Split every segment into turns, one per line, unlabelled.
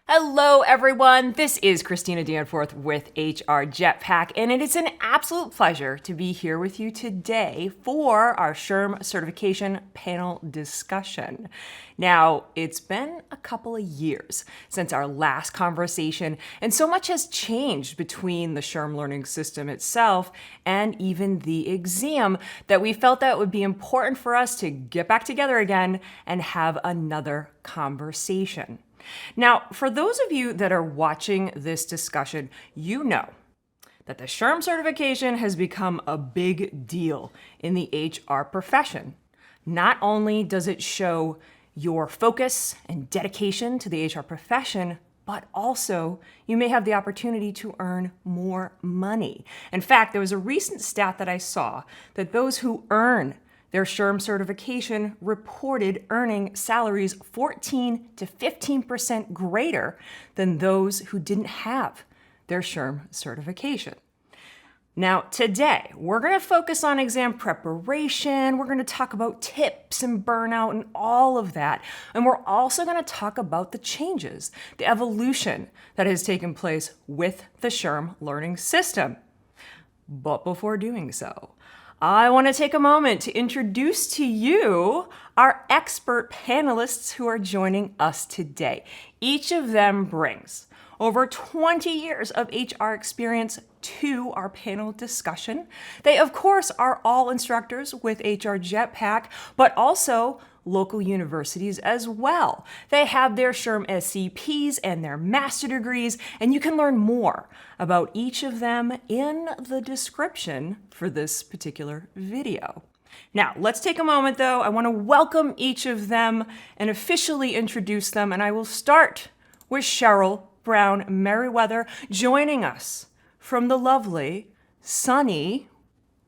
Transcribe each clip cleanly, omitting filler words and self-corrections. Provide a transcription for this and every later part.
Hello, everyone. This is Christina Danforth with HR Jetpack, and it is an absolute pleasure to be here with you today for our SHRM Certification panel discussion. Now, it's been a couple of years since our last conversation, and so much has changed between the SHRM learning system itself and even the exam that we felt that it would be important for us to get back together again and have another conversation. Now, for those of you that are watching this discussion, you know that the SHRM certification has become a big deal in the HR profession. Not only does it show your focus and dedication to the HR profession, but also you may have the opportunity to earn more money. In fact, there was a recent stat that I saw that those who earn their SHRM certification reported earning salaries 14 to 15% greater than those who didn't have their SHRM certification. Now, today, we're going to focus on exam preparation. We're going to talk about tips and burnout and all of that. And we're also going to talk about the changes, the evolution that has taken place with the SHRM learning system. But before doing so, I want to take a moment to introduce to you our expert panelists who are joining us today. Each of them brings over 20 years of HR experience to our panel discussion. They, of course, are all instructors with HR Jetpack, but also local universities as well. They have their SHRM-SCPs and their master degrees, and you can learn more about each of them in the description for this particular video. Now, let's take a moment though. I want to welcome each of them and officially introduce them, and I will start with Cheryl Brown Merriweather joining us from the lovely, sunny,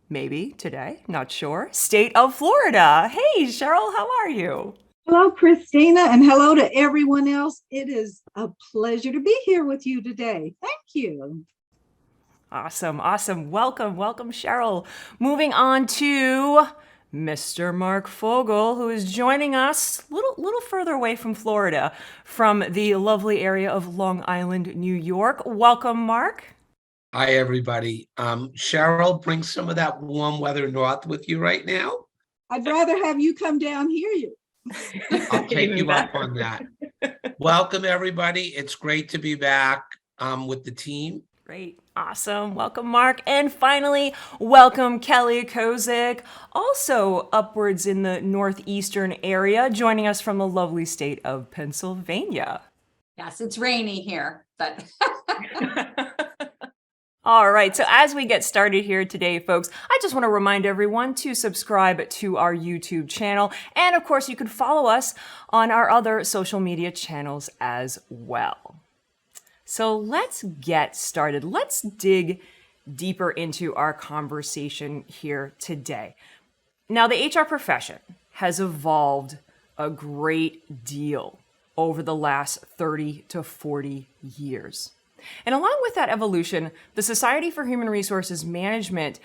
maybe today, not sure, state of Florida. Hey, Cheryl, how are you?
Hello, Christina, and hello to everyone else. It is a pleasure to be here with you today. Thank you.
Awesome. Welcome, Cheryl. Moving on to Mr. Mark Fogel, who is joining us a little further away from Florida, from the lovely area of Long Island, New York. Welcome, Mark.
Hi, everybody. Cheryl, bring some of that warm weather north with you right now.
I'd rather have you come down here.
I'll take you up on that. Welcome, everybody. It's great to be back with the team.
Great. Awesome. Welcome, Mark. And finally, welcome Kelly Kozik, also upwards in the northeastern area, joining us from the lovely state of Pennsylvania.
Yes, it's rainy here, but
all right, so as we get started here today, folks, I just want to remind everyone to subscribe to our YouTube channel. And of course, you can follow us on our other social media channels as well. So let's get started. Let's dig deeper into our conversation here today. Now, the HR profession has evolved a great deal over the last 30 to 40 years. And along with that evolution, the Society for Human Resources Management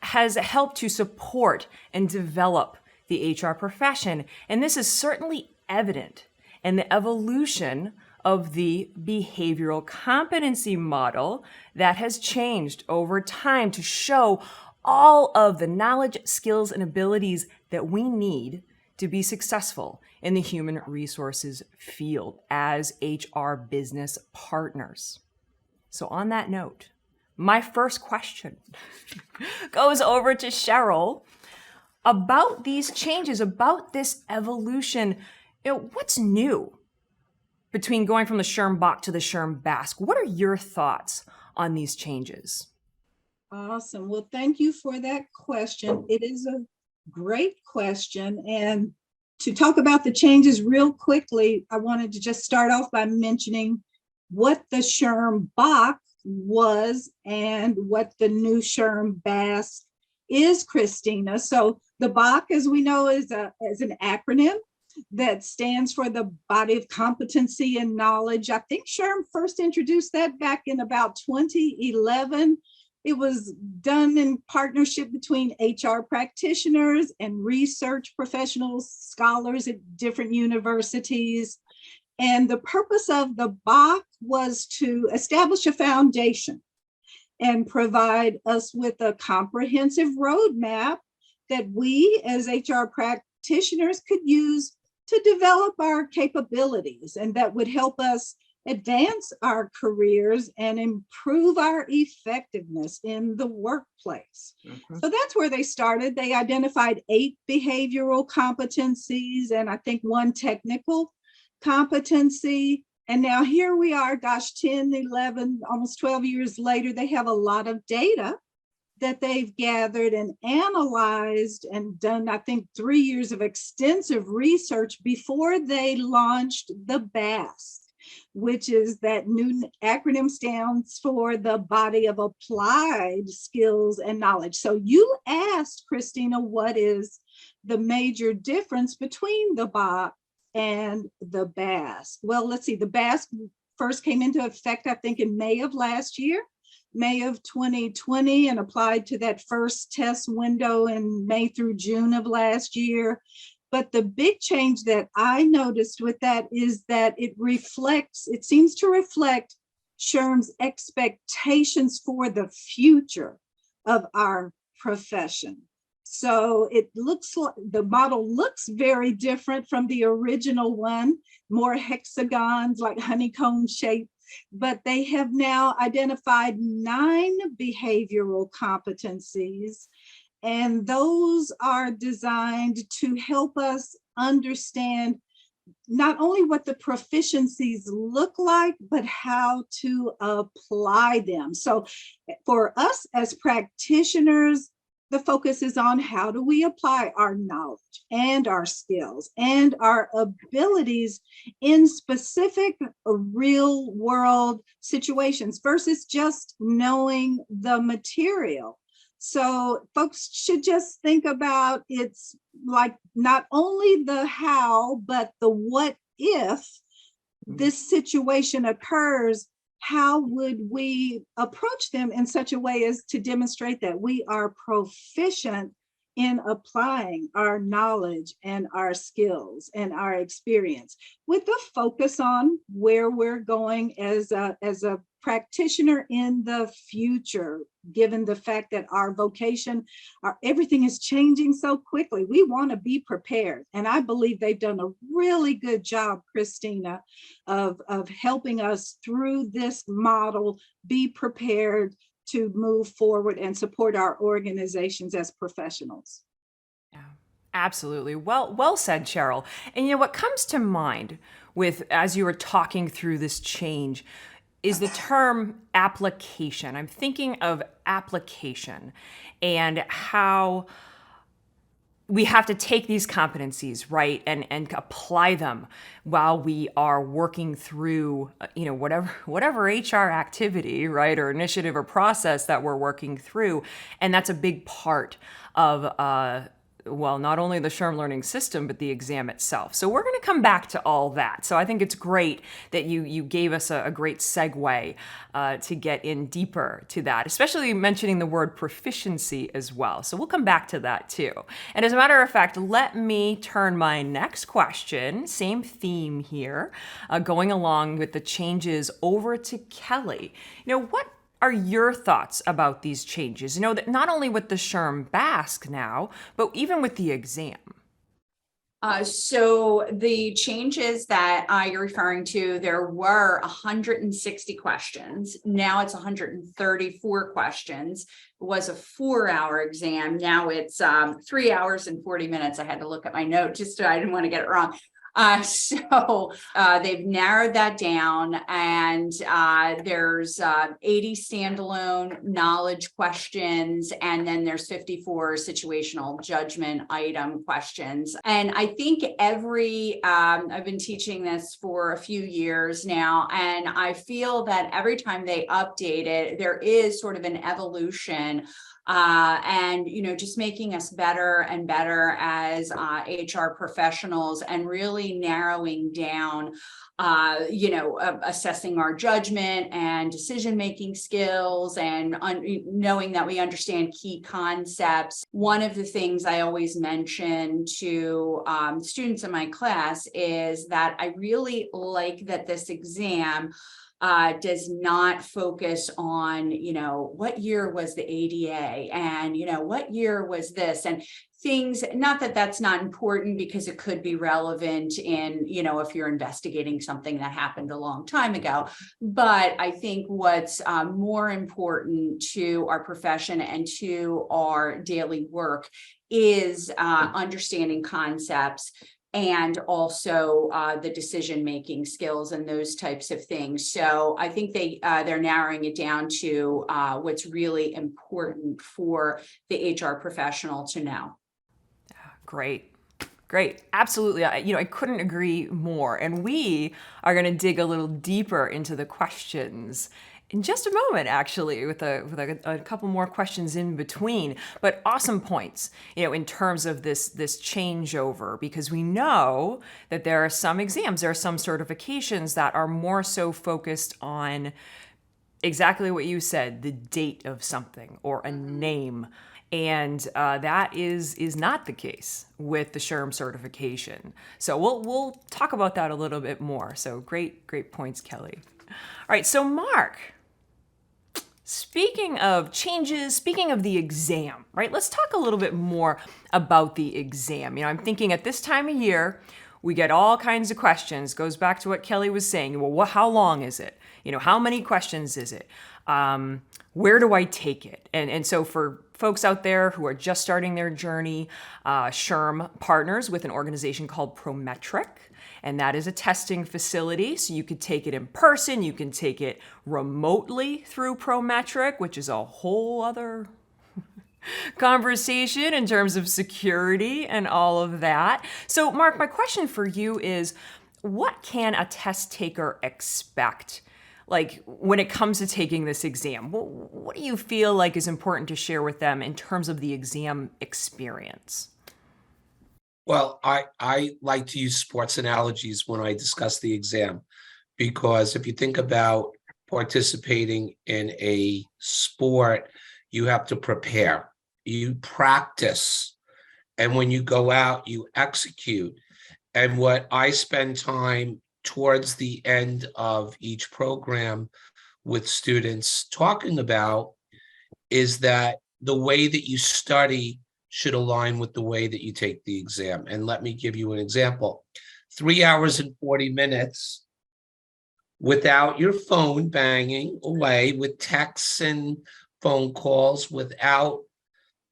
has helped to support and develop the HR profession. And this is certainly evident in the evolution of the behavioral competency model that has changed over time to show all of the knowledge, skills, and abilities that we need to be successful in the human resources field as HR business partners. So on that note, my first question goes over to Cheryl about these changes, about this evolution. What's new between going from the SHRM BOK to the SHRM BASC? What are your thoughts on these changes?
Awesome. Well, thank you for that question. It is a great question. And to talk about the changes real quickly, I wanted to just start off by mentioning what the SHRM BOK was and what the new SHRM BASC is, Christina. So the BOK, as we know, is an acronym that stands for the Body of Competency and Knowledge. I think SHRM first introduced that back in about 2011. It was done in partnership between HR practitioners and research professionals, scholars at different universities. And the purpose of the BOC was to establish a foundation and provide us with a comprehensive roadmap that we as HR practitioners could use to develop our capabilities, and that would help us advance our careers and improve our effectiveness in the workplace. So that's where they started. They identified 8 behavioral competencies and I think 1 technical competency. And now here we are, gosh, 10, 11, almost 12 years later, they have a lot of data that they've gathered and analyzed and done, I think, 3 years of extensive research before they launched the BASC, which is that new acronym stands for the Body of Applied Skills and Knowledge. So you asked, Christina, what is the major difference between the BOC and the BASC? Well, let's see, the BASC first came into effect, I think, in May of last year. May of 2020, and applied to that first test window in May through June of last year. But the big change that I noticed with that is that it seems to reflect SHRM's expectations for the future of our profession. So it looks like the model looks very different from the original one, more hexagons, like honeycomb shape. But they have now identified 9 behavioral competencies, and those are designed to help us understand not only what the proficiencies look like, but how to apply them. So for us as practitioners, the focus is on how do we apply our knowledge and our skills and our abilities in specific real world situations versus just knowing the material. So folks should just think about it's like not only the how, but the what if this situation occurs. How would we approach them in such a way as to demonstrate that we are proficient in applying our knowledge and our skills and our experience, with the focus on where we're going as a practitioner in the future, given the fact that our vocation, everything is changing so quickly. We want to be prepared. And I believe they've done a really good job, Christina, of helping us through this model, be prepared to move forward and support our organizations as professionals.
Yeah, absolutely. Well said, Cheryl. And you know what comes to mind with as you were talking through this change is the term application. I'm thinking of application and how we have to take these competencies, right, and apply them while we are working through, whatever HR activity, right, or initiative or process that we're working through. And that's a big part of not only the SHRM learning system, but the exam itself. So we're going to come back to all that. So I think it's great that you gave us a great segue to get in deeper to that, especially mentioning the word proficiency as well. So we'll come back to that too. And as a matter of fact, let me turn my next question, same theme here, going along with the changes, over to Kelly. What are your thoughts about these changes? That not only with the SHRM BASC now, but even with the exam.
So the changes that you're referring to, there were 160 questions. Now it's 134 questions. It was a 4-hour exam. Now it's 3 hours and 40 minutes. I had to look at my note just so I didn't want to get it wrong. So they've narrowed that down, and there's 80 standalone knowledge questions, and then there's 54 situational judgment item questions. And I think I've been teaching this for a few years now, and I feel that every time they update it, there is sort of an evolution. And, just making us better and better as HR professionals, and really narrowing down assessing our judgment and decision-making skills and knowing that we understand key concepts. One of the things I always mention to students in my class is that I really like that this exam does not focus on, what year was the ADA and, what year was this and things, not that that's not important because it could be relevant in, if you're investigating something that happened a long time ago. But I think what's more important to our profession and to our daily work is understanding concepts and also the decision-making skills and those types of things. So I think they're narrowing it down to what's really important for the HR professional to know.
Great. Great. Absolutely. I couldn't agree more. And we are going to dig a little deeper into the questions in just a moment, actually, with a couple more questions in between. But awesome points, in terms of this changeover, because we know that there are some exams, there are some certifications that are more so focused on exactly what you said, the date of something or a name. And that is not the case with the SHRM certification. So we'll talk about that a little bit more. So great points, Kelly. All right, so Mark, speaking of changes, speaking of the exam, right? Let's talk a little bit more about the exam. I'm thinking at this time of year, we get all kinds of questions. Goes back to what Kelly was saying. Well, how long is it? How many questions is it? Where do I take it? And so for folks out there who are just starting their journey, SHRM partners with an organization called Prometric, and that is a testing facility. So you could take it in person, you can take it remotely through Prometric, which is a whole other conversation in terms of security and all of that. So Mark, my question for you is, what can a test taker expect? Like when it comes to taking this exam, what do you feel like is important to share with them in terms of the exam experience?
Well, I like to use sports analogies when I discuss the exam, because if you think about participating in a sport, you have to prepare, you practice, and when you go out, you execute. And what I spend time towards the end of each program with students talking about is that the way that you study should align with the way that you take the exam. And let me give you an example. 3 hours and 40 minutes without your phone banging away, with texts and phone calls, without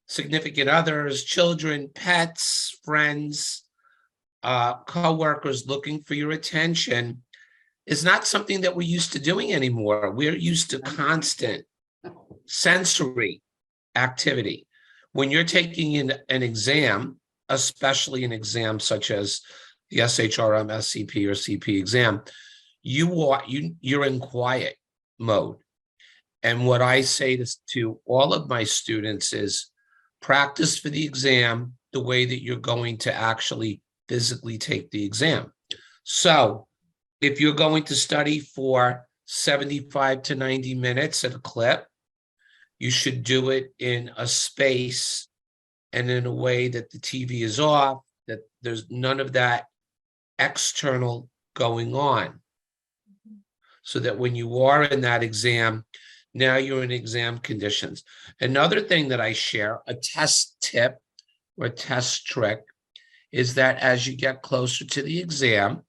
significant others, children, pets, friends, coworkers looking for your attention, is not something that we're used to doing anymore. We're used to constant sensory activity. When you're taking in an exam, especially an exam such as the SHRM-SCP or CP exam, you're in quiet mode. And what I say to all of my students is practice for the exam the way that you're going to actually physically take the exam. So if you're going to study for 75 to 90 minutes at a clip, you should do it in a space and in a way that the TV is off, that there's none of that external going on. So that when you are in that exam, now you're in exam conditions. Another thing that I share, a test tip or test trick, is that as you get closer to the exam,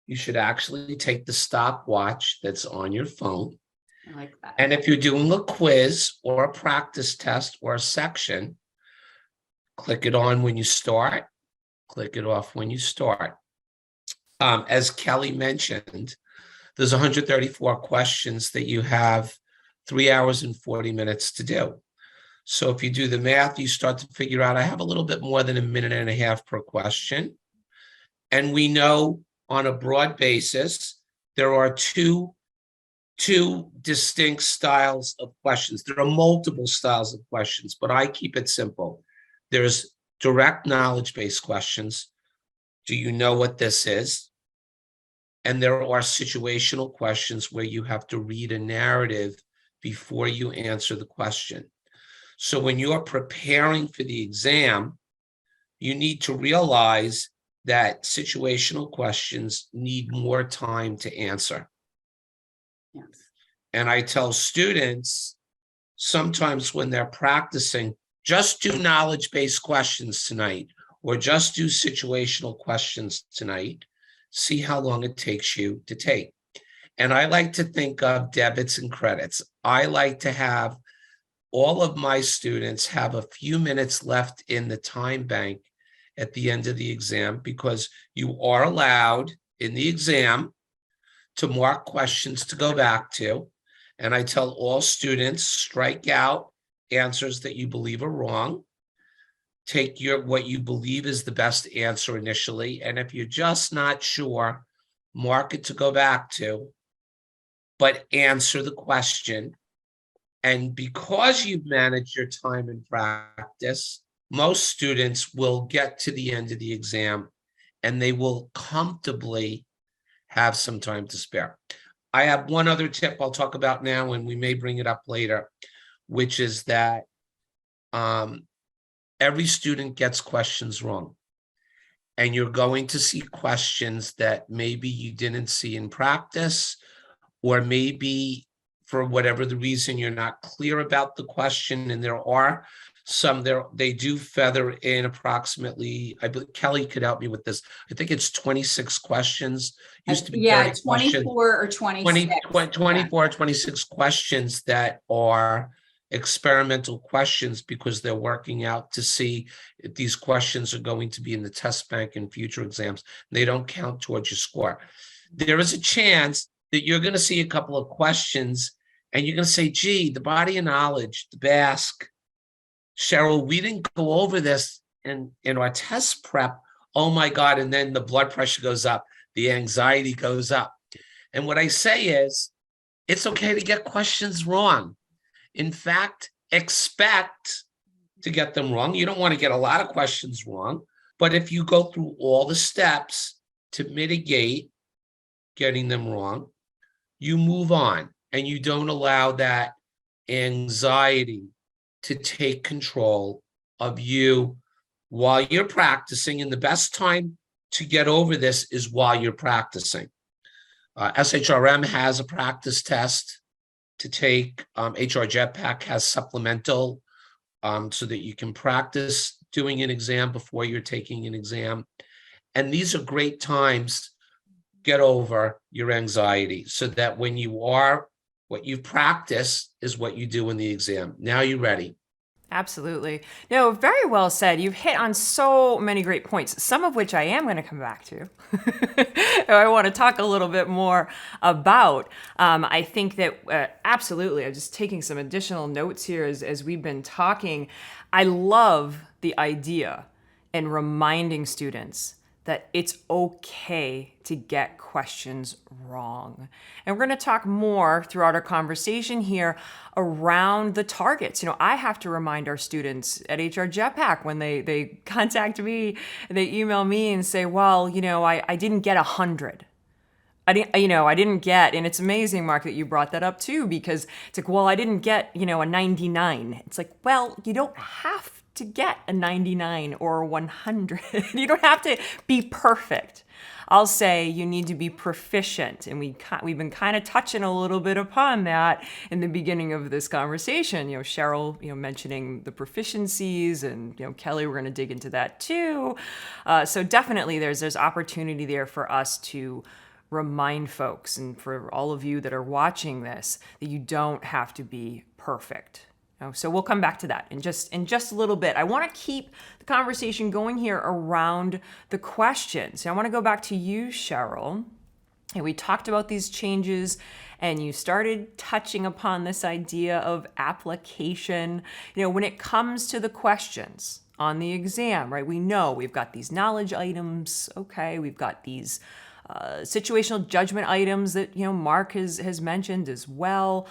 you should actually take the stopwatch that's on your phone.
I like that.
And if you're doing a quiz or a practice test or a section, click it on when you start, click it off when you start. As Kelly mentioned, there's 134 questions that you have 3 hours and 40 minutes to do. So if you do the math, you start to figure out I have a little bit more than a minute and a half per question. And we know on a broad basis, there are two distinct styles of questions. There are multiple styles of questions, but I keep it simple. There's direct knowledge-based questions. Do you know what this is? And there are situational questions where you have to read a narrative before you answer the question. So when you're preparing for the exam, you need to realize that situational questions need more time to answer.
Yes.
And I tell students sometimes when they're practicing, just do knowledge-based questions tonight, or just do situational questions tonight. See how long it takes you to take. And I like to think of debits and credits. I like to have all of my students have a few minutes left in the time bank at the end of the exam, because you are allowed in the exam to mark questions to go back to. And I tell all students, strike out answers that you believe are wrong. Take what you believe is the best answer initially. And if you're just not sure, mark it to go back to, but answer the question. And because you've managed your time in practice, most students will get to the end of the exam and they will comfortably have some time to spare. I have one other tip I'll talk about now, and we may bring it up later, which is that every student gets questions wrong. And you're going to see questions that maybe you didn't see in practice, or maybe for whatever the reason you're not clear about the question. And there are some there, they do feather in approximately, I believe Kelly could help me with this. I think it's 26 questions. Used to be 30 questions.
24 or 26.
24, 26 questions that are experimental questions, because they're working out to see if these questions are going to be in the test bank in future exams. They don't count towards your score. There is a chance that you're going to see a couple of questions and you're going to say, gee, the body of knowledge, the BASC, Cheryl, we didn't go over this in our test prep. Oh my God. And then the blood pressure goes up, the anxiety goes up. And what I say is, it's okay to get questions wrong. In fact, expect to get them wrong. You don't want to get a lot of questions wrong, but if you go through all the steps to mitigate getting them wrong, you move on and you don't allow that anxiety to take control of you while you're practicing. And the best time to get over this is while you're practicing. SHRM has a practice test to take. HR Jetpack has supplemental so that you can practice doing an exam before you're taking an exam. And these are great times to get over your anxiety, so that when you are, what you practice is what you do in the exam. Now you're ready.
Absolutely. No, very well said. You've hit on so many great points, some of which I am going to come back to. I want to talk a little bit more about. I think that absolutely, I'm just taking some additional notes here as we've been talking. I love the idea and reminding students that it's okay to get questions wrong. And we're going to talk more throughout our conversation here around the targets. You know, I have to remind our students at HR Jetpack when they contact me, they email me and say, well, you know, I didn't get 100. I didn't get, and it's amazing, Mark, that you brought that up too, because it's like, well, I didn't get, a 99. It's like, well, you don't have to get a 99 or a 100. You don't have to be perfect. I'll say you need to be proficient. And we've been kind of touching a little bit upon that in the beginning of this conversation. Cheryl, mentioning the proficiencies, and, Kelly, we're going to dig into that too. So definitely there's opportunity there for us to remind folks, and for all of you that are watching this, that you don't have to be perfect. So we'll come back to that in just a little bit. I want to keep the conversation going here around the questions. I want to go back to you, Cheryl. And we talked about these changes, and you started touching upon this idea of application. When it comes to the questions on the exam, right? We know we've got these knowledge items. Okay, we've got these situational judgment items that Mark has mentioned as well.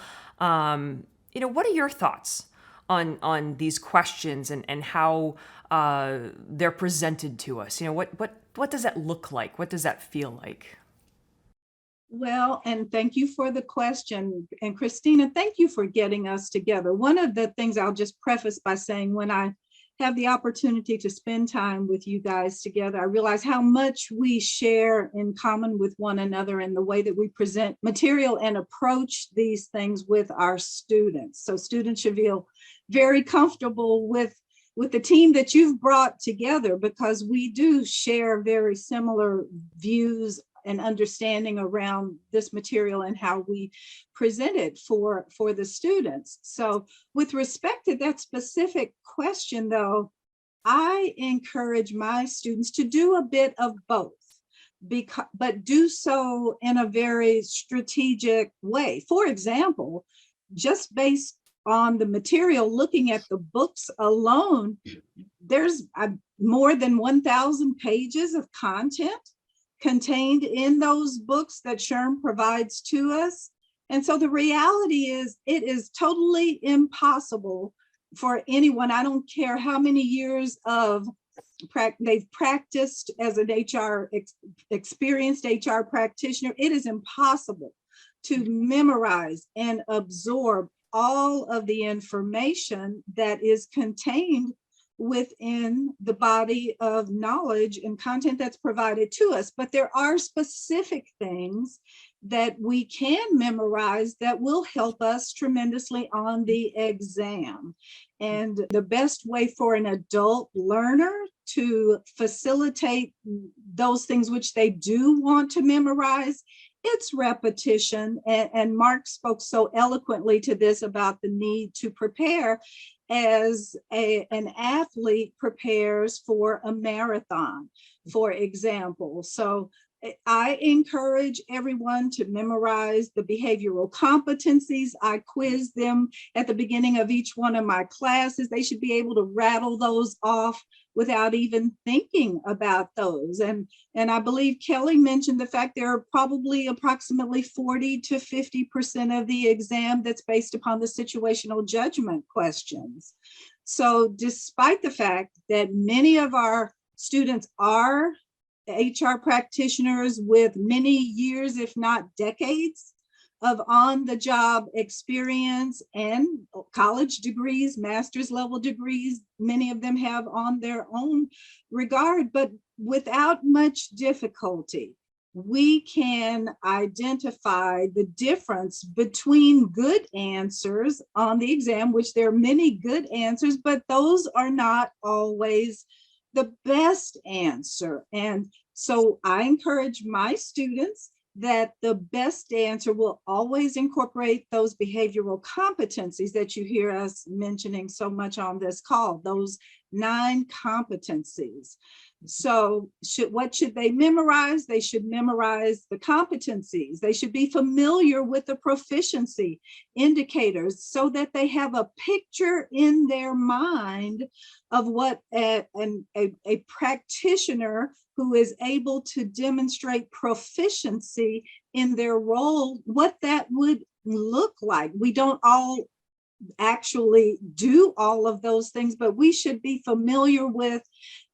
What are your thoughts on these questions and how they're presented to us? What does that look like? What does that feel like?
Well, and thank you for the question. And Christina, thank you for getting us together. One of the things I'll just preface by saying, when I have the opportunity to spend time with you guys together, I realize how much we share in common with one another in the way that we present material and approach these things with our students. So students should feel very comfortable with the team that you've brought together, because we do share very similar views and understanding around this material and how we present it for the students. So with respect to that specific question though, I encourage my students to do a bit of both, but do so in a very strategic way. For example, just based on the material, looking at the books alone, there's more than 1,000 pages of content contained in those books that SHRM provides to us. And so the reality is, it is totally impossible for anyone, I don't care how many years of they've practiced as an experienced HR practitioner, it is impossible to memorize and absorb all of the information that is contained within the body of knowledge and content that's provided to us. But there are specific things that we can memorize that will help us tremendously on the exam. And the best way for an adult learner to facilitate those things which they do want to memorize, it's repetition. And Mark spoke so eloquently to this about the need to prepare as an athlete prepares for a marathon, for example. So I encourage everyone to memorize the behavioral competencies. I quiz them at the beginning of each one of my classes. They should be able to rattle those off without even thinking about those. And I believe Kelly mentioned the fact there are probably approximately 40 to 50% of the exam that's based upon the situational judgment questions. So despite the fact that many of our students are HR practitioners with many years, if not decades, of on-the-job experience and college degrees, master's level degrees, many of them have on their own regard, but without much difficulty, we can identify the difference between good answers on the exam, which there are many good answers, but those are not always the best answer. And so I encourage my students that the best answer will always incorporate those behavioral competencies that you hear us mentioning so much on this call, those 9 competencies. So what should they memorize? They should memorize the competencies. They should be familiar with the proficiency indicators so that they have a picture in their mind of what a practitioner who is able to demonstrate proficiency in their role, what that would look like. We don't all actually do all of those things, but we should be familiar with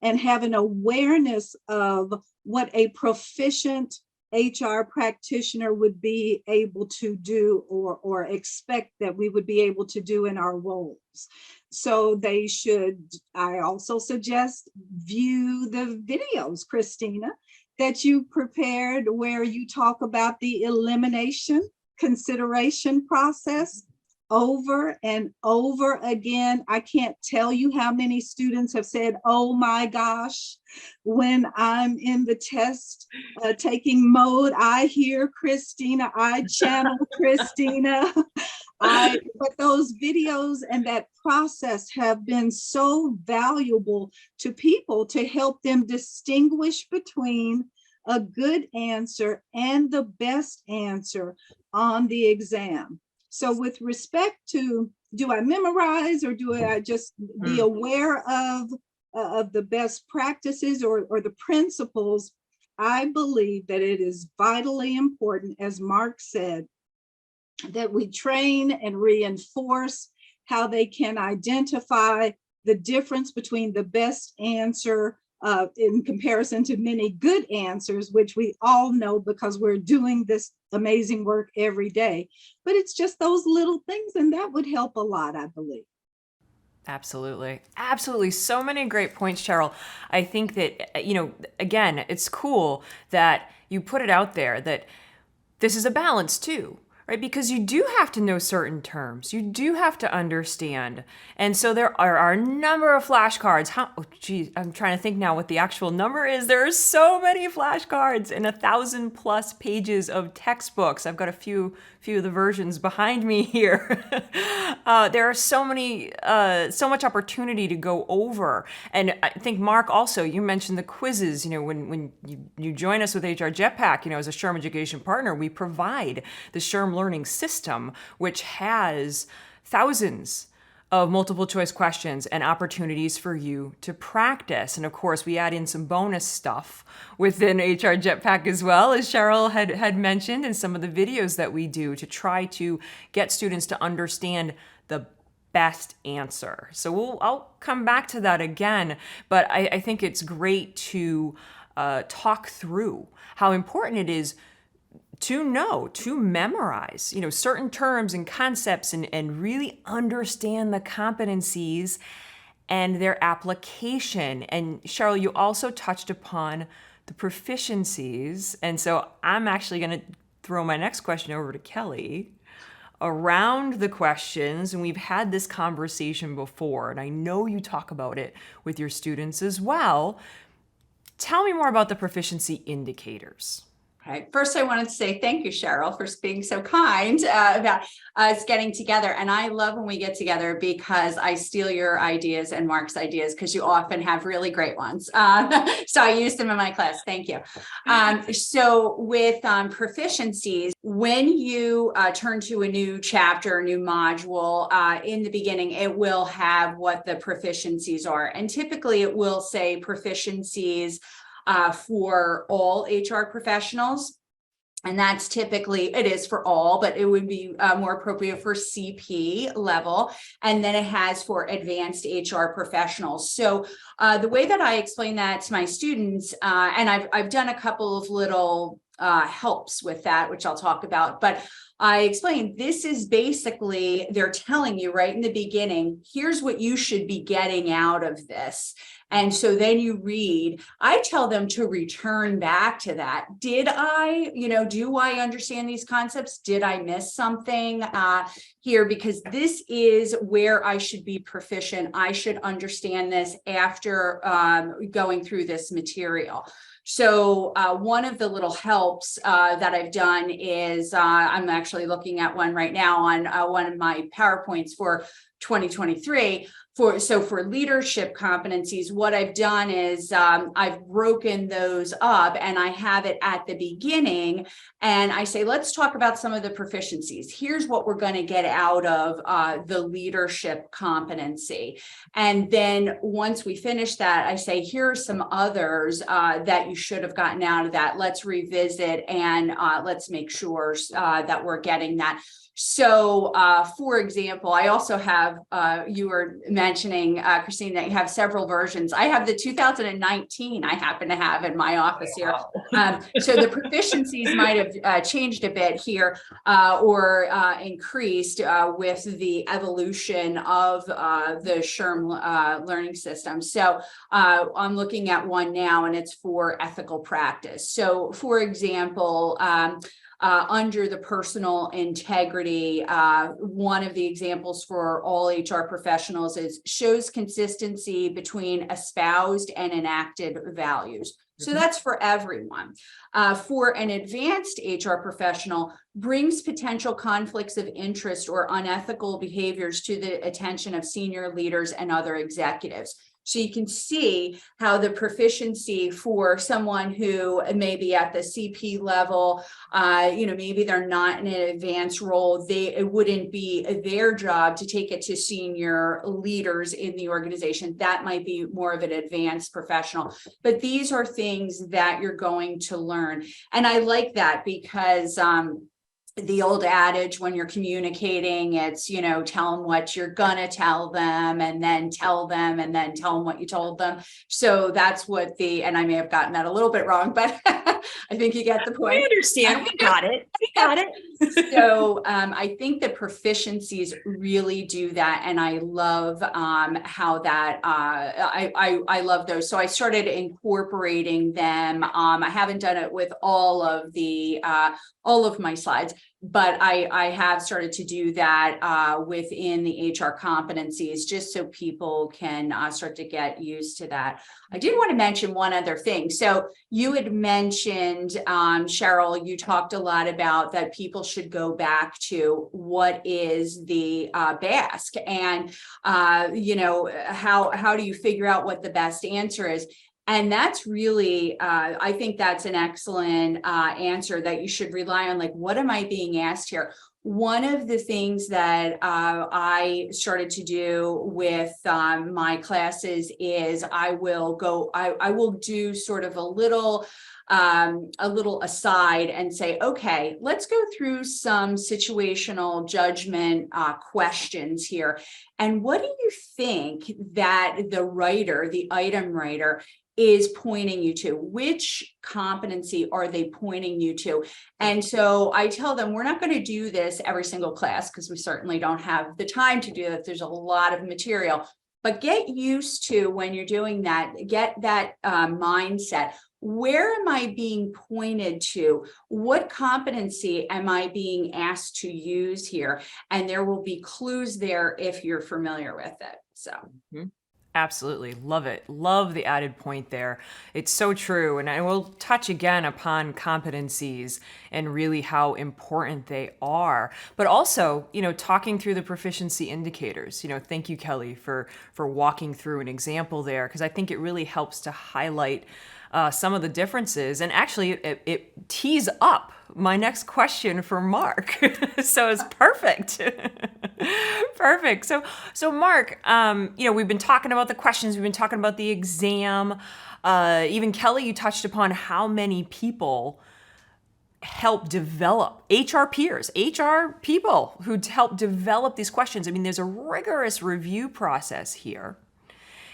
and have an awareness of what a proficient HR practitioner would be able to do or expect that we would be able to do in our roles. So they should, I also suggest, view the videos, Christina, that you prepared where you talk about the elimination consideration process over and over again. I can't tell you how many students have said, oh my gosh, when I'm in the test taking mode, I hear Christina, I channel Christina. But those videos and that process have been so valuable to people to help them distinguish between a good answer and the best answer on the exam. So with respect to, do I memorize or do I just be aware of the best practices or the principles? I believe that it is vitally important, as Mark said, that we train and reinforce how they can identify the difference between the best answer in comparison to many good answers, which we all know because we're doing this amazing work every day. But it's just those little things, and that would help a lot, I believe.
Absolutely. Absolutely. So many great points, Cheryl. I think that, again, it's cool that you put it out there that this is a balance too, right? Because you do have to know certain terms. You do have to understand. And so there are a number of flashcards. I'm trying to think now what the actual number is. There are so many flashcards and 1,000+ pages of textbooks. I've got a few of the versions behind me here. There are so much opportunity to go over. And I think, Mark, also, you mentioned the quizzes. When you join us with HR Jetpack, as a SHRM education partner, we provide the SHRM learning system, which has thousands of multiple choice questions and opportunities for you to practice. And of course, we add in some bonus stuff within HR Jetpack as well, as Cheryl had mentioned, in some of the videos that we do to try to get students to understand the best answer. So I'll come back to that again, but I think it's great to talk through how important it is to know, to memorize, certain terms and concepts and really understand the competencies and their application. And Cheryl, you also touched upon the proficiencies. And so I'm actually going to throw my next question over to Kelly around the questions. And we've had this conversation before, and I know you talk about it with your students as well. Tell me more about the proficiency indicators.
Okay. First, I wanted to say thank you, Cheryl, for being so kind about us getting together. And I love when we get together because I steal your ideas and Mark's ideas because you often have really great ones. So I use them in my class. Thank you. So with proficiencies, when you turn to a new chapter, a new module, in the beginning, it will have what the proficiencies are. And typically it will say proficiencies for all HR professionals. And that's typically, it is for all, but it would be more appropriate for CP level. And then it has for advanced HR professionals. So the way that I explain that to my students, and I've done a couple of little helps with that, which I'll talk about, but I explained this is basically, they're telling you right in the beginning, here's what you should be getting out of this. And so then you read, I tell them to return back to that. Did I, do I understand these concepts? Did I miss something here? Because this is where I should be proficient. I should understand this after going through this material. So one of the little helps that I've done is I'm actually looking at one right now on one of my PowerPoints for 2023. For leadership competencies, what I've done is I've broken those up and I have it at the beginning and I say, let's talk about some of the proficiencies. Here's what we're going to get out of the leadership competency. And then once we finish that, I say, here are some others that you should have gotten out of that. Let's revisit and let's make sure that we're getting that. So, for example, I also have, you were mentioning, Christine, that you have several versions. I have the 2019 I happen to have in my office here. So the proficiencies might have changed a bit here or increased with the evolution of the SHRM learning system. So I'm looking at one now and it's for ethical practice. So, for example, under the personal integrity, one of the examples for all HR professionals is shows consistency between espoused and enacted values. So that's for everyone. For an advanced HR professional, brings potential conflicts of interest or unethical behaviors to the attention of senior leaders and other executives. So you can see how the proficiency for someone who may be at the CP level, maybe they're not in an advanced role, it wouldn't be their job to take it to senior leaders in the organization. That might be more of an advanced professional. But these are things that you're going to learn. And I like that because the old adage, when you're communicating, it's, tell them what you're gonna tell them and then tell them and then tell them what you told them. So that's what and I may have gotten that a little bit wrong, but I think you get the point.
We understand. We got it. We got it.
So I think the proficiencies really do that. And I love how that, I love those. So I started incorporating them. I haven't done it with all of my slides, but I have started to do that within the HR competencies, just so people can start to get used to that. I did want to mention one other thing. So you had mentioned, Cheryl, you talked a lot about that people should go back to what is the BASC, and how do you figure out what the best answer is? And that's really, I think that's an excellent answer, that you should rely on, like, what am I being asked here? One of the things that I started to do with my classes is I will do sort of a little aside and say, okay, let's go through some situational judgment questions here. And what do you think that the item writer is pointing you to? Which competency are they pointing you to? And so I tell them, we're not going to do this every single class, because we certainly don't have the time to do that. There's a lot of material, but get used to, when you're doing that, get that mindset. Where am I being pointed to? What competency am I being asked to use here? And there will be clues there if you're familiar with it. So.
Mm-hmm. Absolutely. Love it. Love the added point there. It's so true. And I will touch again upon competencies and really how important they are. But also, talking through the proficiency indicators. Thank you, Kelly, for walking through an example there, because I think it really helps to highlight some of the differences. And actually, it tees up my next question for Mark. So it's perfect. Perfect. So Mark, we've been talking about the questions, we've been talking about the exam. Even Kelly, you touched upon how many people help develop HR peers, HR people who help develop these questions. I mean, there's a rigorous review process here.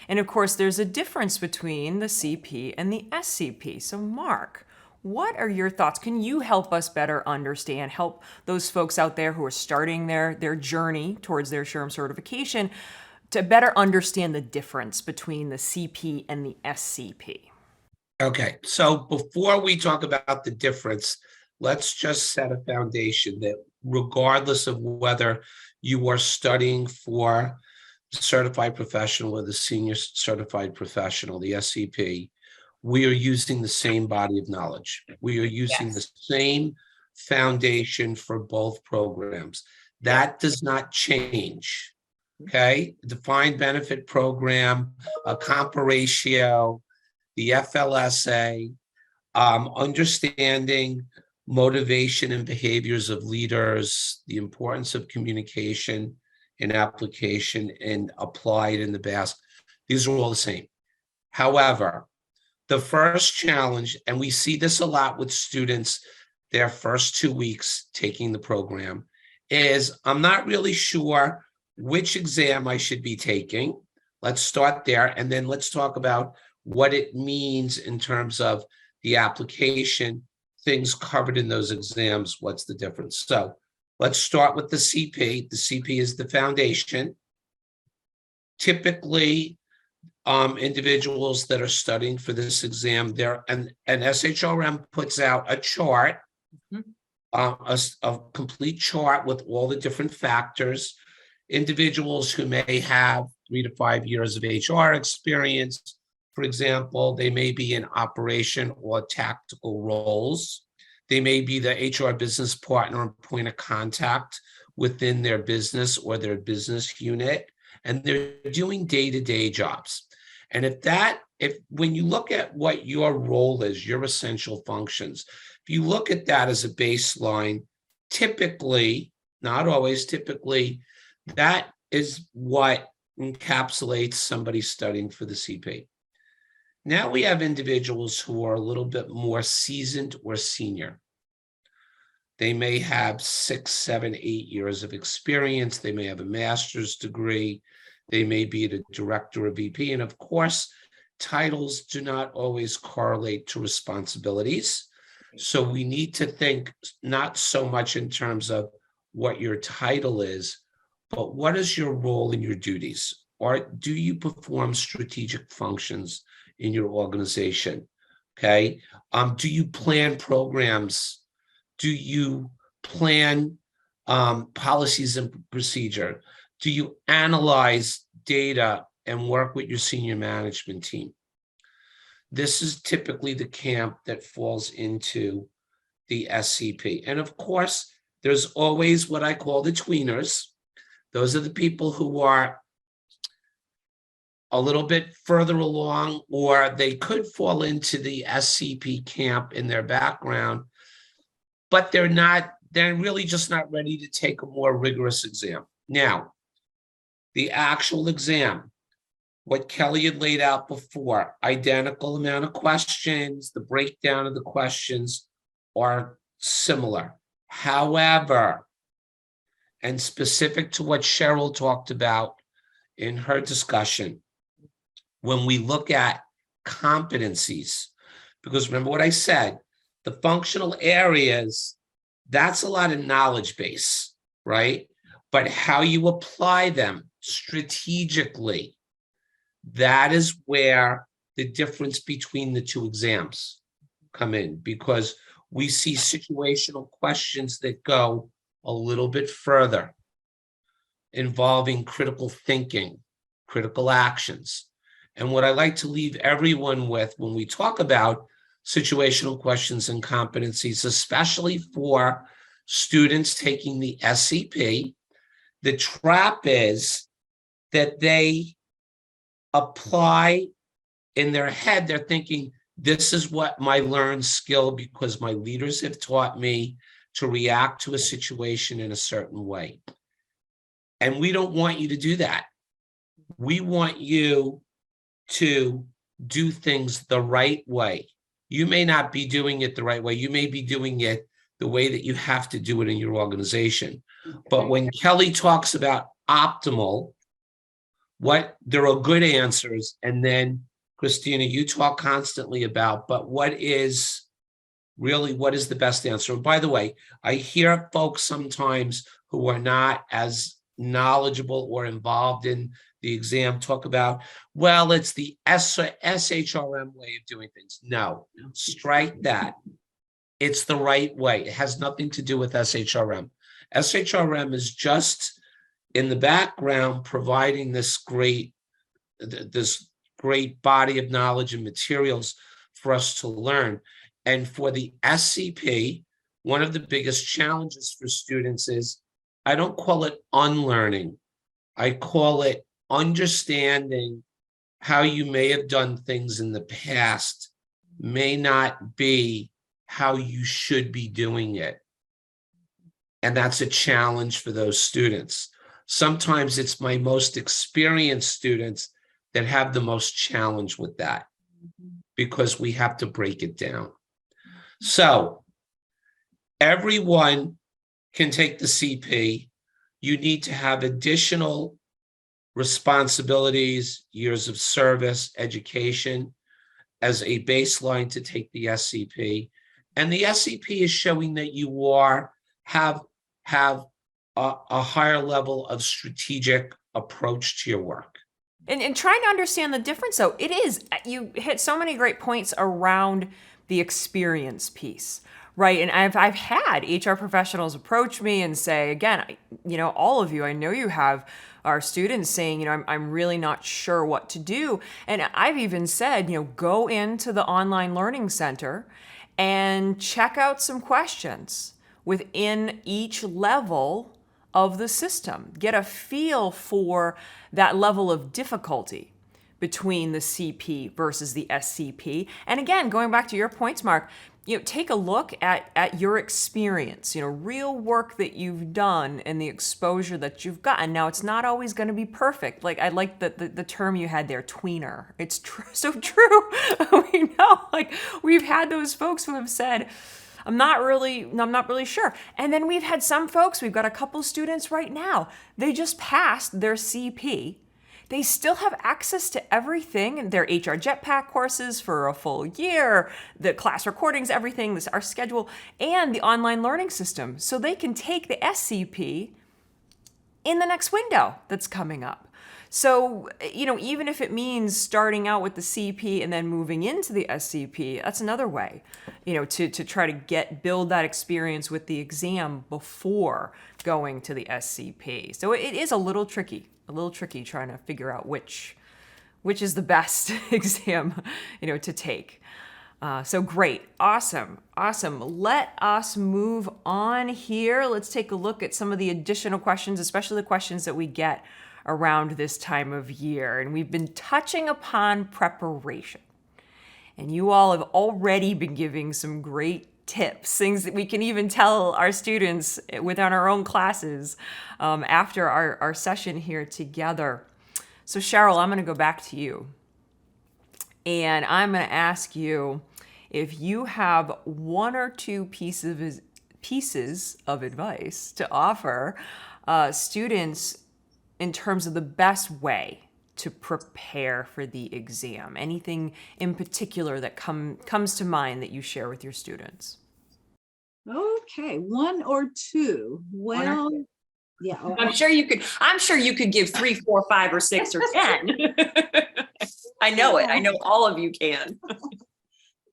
And of course, there's a difference between the CP and the SCP. So Mark, what are your thoughts? Can you help us better understand, help those folks out there who are starting their journey towards their SHRM certification to better understand the difference between the CP and the SCP?
Okay, so before we talk about the difference, let's just set a foundation that regardless of whether you are studying for the certified professional or the senior certified professional, the SCP, we are using the same body of knowledge. We are using the same foundation for both programs. That does not change. Okay, defined benefit program, a comp ratio, the FLSA, understanding motivation and behaviors of leaders, the importance of communication and application and applied in the BASC. These are all the same. However, the first challenge, and we see this a lot with students, their first 2 weeks taking the program, is I'm not really sure which exam I should be taking. Let's start there, and then let's talk about what it means in terms of the application, things covered in those exams, what's the difference. So let's start with the CP. The CP is the foundation. Typically, individuals that are studying for this exam, and SHRM puts out a chart, a complete chart with all the different factors. Individuals who may have 3 to 5 years of HR experience, for example, they may be in operation or tactical roles. They may be the HR business partner and point of contact within their business or their business unit, and they're doing day-to-day jobs. And if when you look at what your role is, your essential functions, if you look at that as a baseline, typically, not always, typically, that is what encapsulates somebody studying for the CP. Now we have individuals who are a little bit more seasoned or senior. They may have 6, 7, 8 years of experience. They may have a master's degree. They may be a director or VP. And of course, titles do not always correlate to responsibilities. So we need to think not so much in terms of what your title is, but what is your role and your duties? Or do you perform strategic functions in your organization? Okay. Do you plan programs? Do you plan policies and procedure? Do you analyze data and work with your senior management team? This is typically the camp that falls into the SCP. And of course, there's always what I call the tweeners. Those are the people who are a little bit further along, or they could fall into the SCP camp in their background, but they're really just not ready to take a more rigorous exam. Now, the actual exam, what Kelly had laid out before, identical amount of questions, the breakdown of the questions are similar. However, and specific to what Cheryl talked about in her discussion, when we look at competencies, because remember what I said, the functional areas, that's a lot of knowledge base, right? But how you apply them strategically, that is where the difference between the two exams come in, because we see situational questions that go a little bit further, involving critical thinking, critical actions. And what I like to leave everyone with when we talk about situational questions and competencies, especially for students taking the SCP, the trap is that they apply in their head, they're thinking, this is what my learned skill, because my leaders have taught me to react to a situation in a certain way. And we don't want you to do that. We want you to do things the right way. You may not be doing it the right way. You may be doing it the way that you have to do it in your organization. But when Kelly talks about optimal, what there are good answers, and then Christina, you talk constantly about, but what is the best answer? And by the way, I hear folks sometimes who are not as knowledgeable or involved in the exam talk about, well, it's the SHRM way of doing things. No, strike that. It's the right way. It has nothing to do with SHRM. SHRM is just in the background providing this great body of knowledge and materials for us to learn. And for the SCP, one of the biggest challenges for students is, I don't call it unlearning. I call it understanding how you may have done things in the past may not be how you should be doing it. And that's a challenge for those students. Sometimes it's my most experienced students that have the most challenge with that, because we have to break it down. So everyone can take the CP. You need to have additional responsibilities, years of service, education as a baseline to take the SCP. And the SCP is showing that you have a higher level of strategic approach to your work.
And trying to understand the difference, though, it is, you hit so many great points around the experience piece, right? And I've had HR professionals approach me and say, again, all of you, I know you have our students saying, I'm really not sure what to do. And I've even said, go into the online learning center and check out some questions within each level of the system. Get a feel for that level of difficulty between the CP versus the SCP. And again, going back to your points, Mark, take a look at your experience, real work that you've done and the exposure that you've gotten. Now, it's not always going to be perfect. Like, I like the term you had there, tweener. It's so true. We know, we've had those folks who have said, I'm not really sure. And then we've had some folks, we've got a couple students right now, they just passed their CP. They still have access to everything, their HR Jetpack courses for a full year, the class recordings, everything, our schedule, and the online learning system. So they can take the SCP in the next window that's coming up. So, even if it means starting out with the CP and then moving into the SCP, that's another way, to try to build that experience with the exam before going to the SCP. So it is a little tricky trying to figure out which is the best exam, to take. So great, awesome. Let us move on here. Let's take a look at some of the additional questions, especially the questions that we get around this time of year. And we've been touching upon preparation. And you all have already been giving some great tips, things that we can even tell our students within our own classes after our session here together. So Cheryl, I'm going to go back to you. And I'm going to ask you if you have one or two pieces of advice to offer students in terms of the best way to prepare for the exam. Anything in particular that comes to mind that you share with your students?
Okay, one or two. Well, yeah.
I'm sure you could give 3, 4, 5, or 6, or 10. I know it. I know all of you can.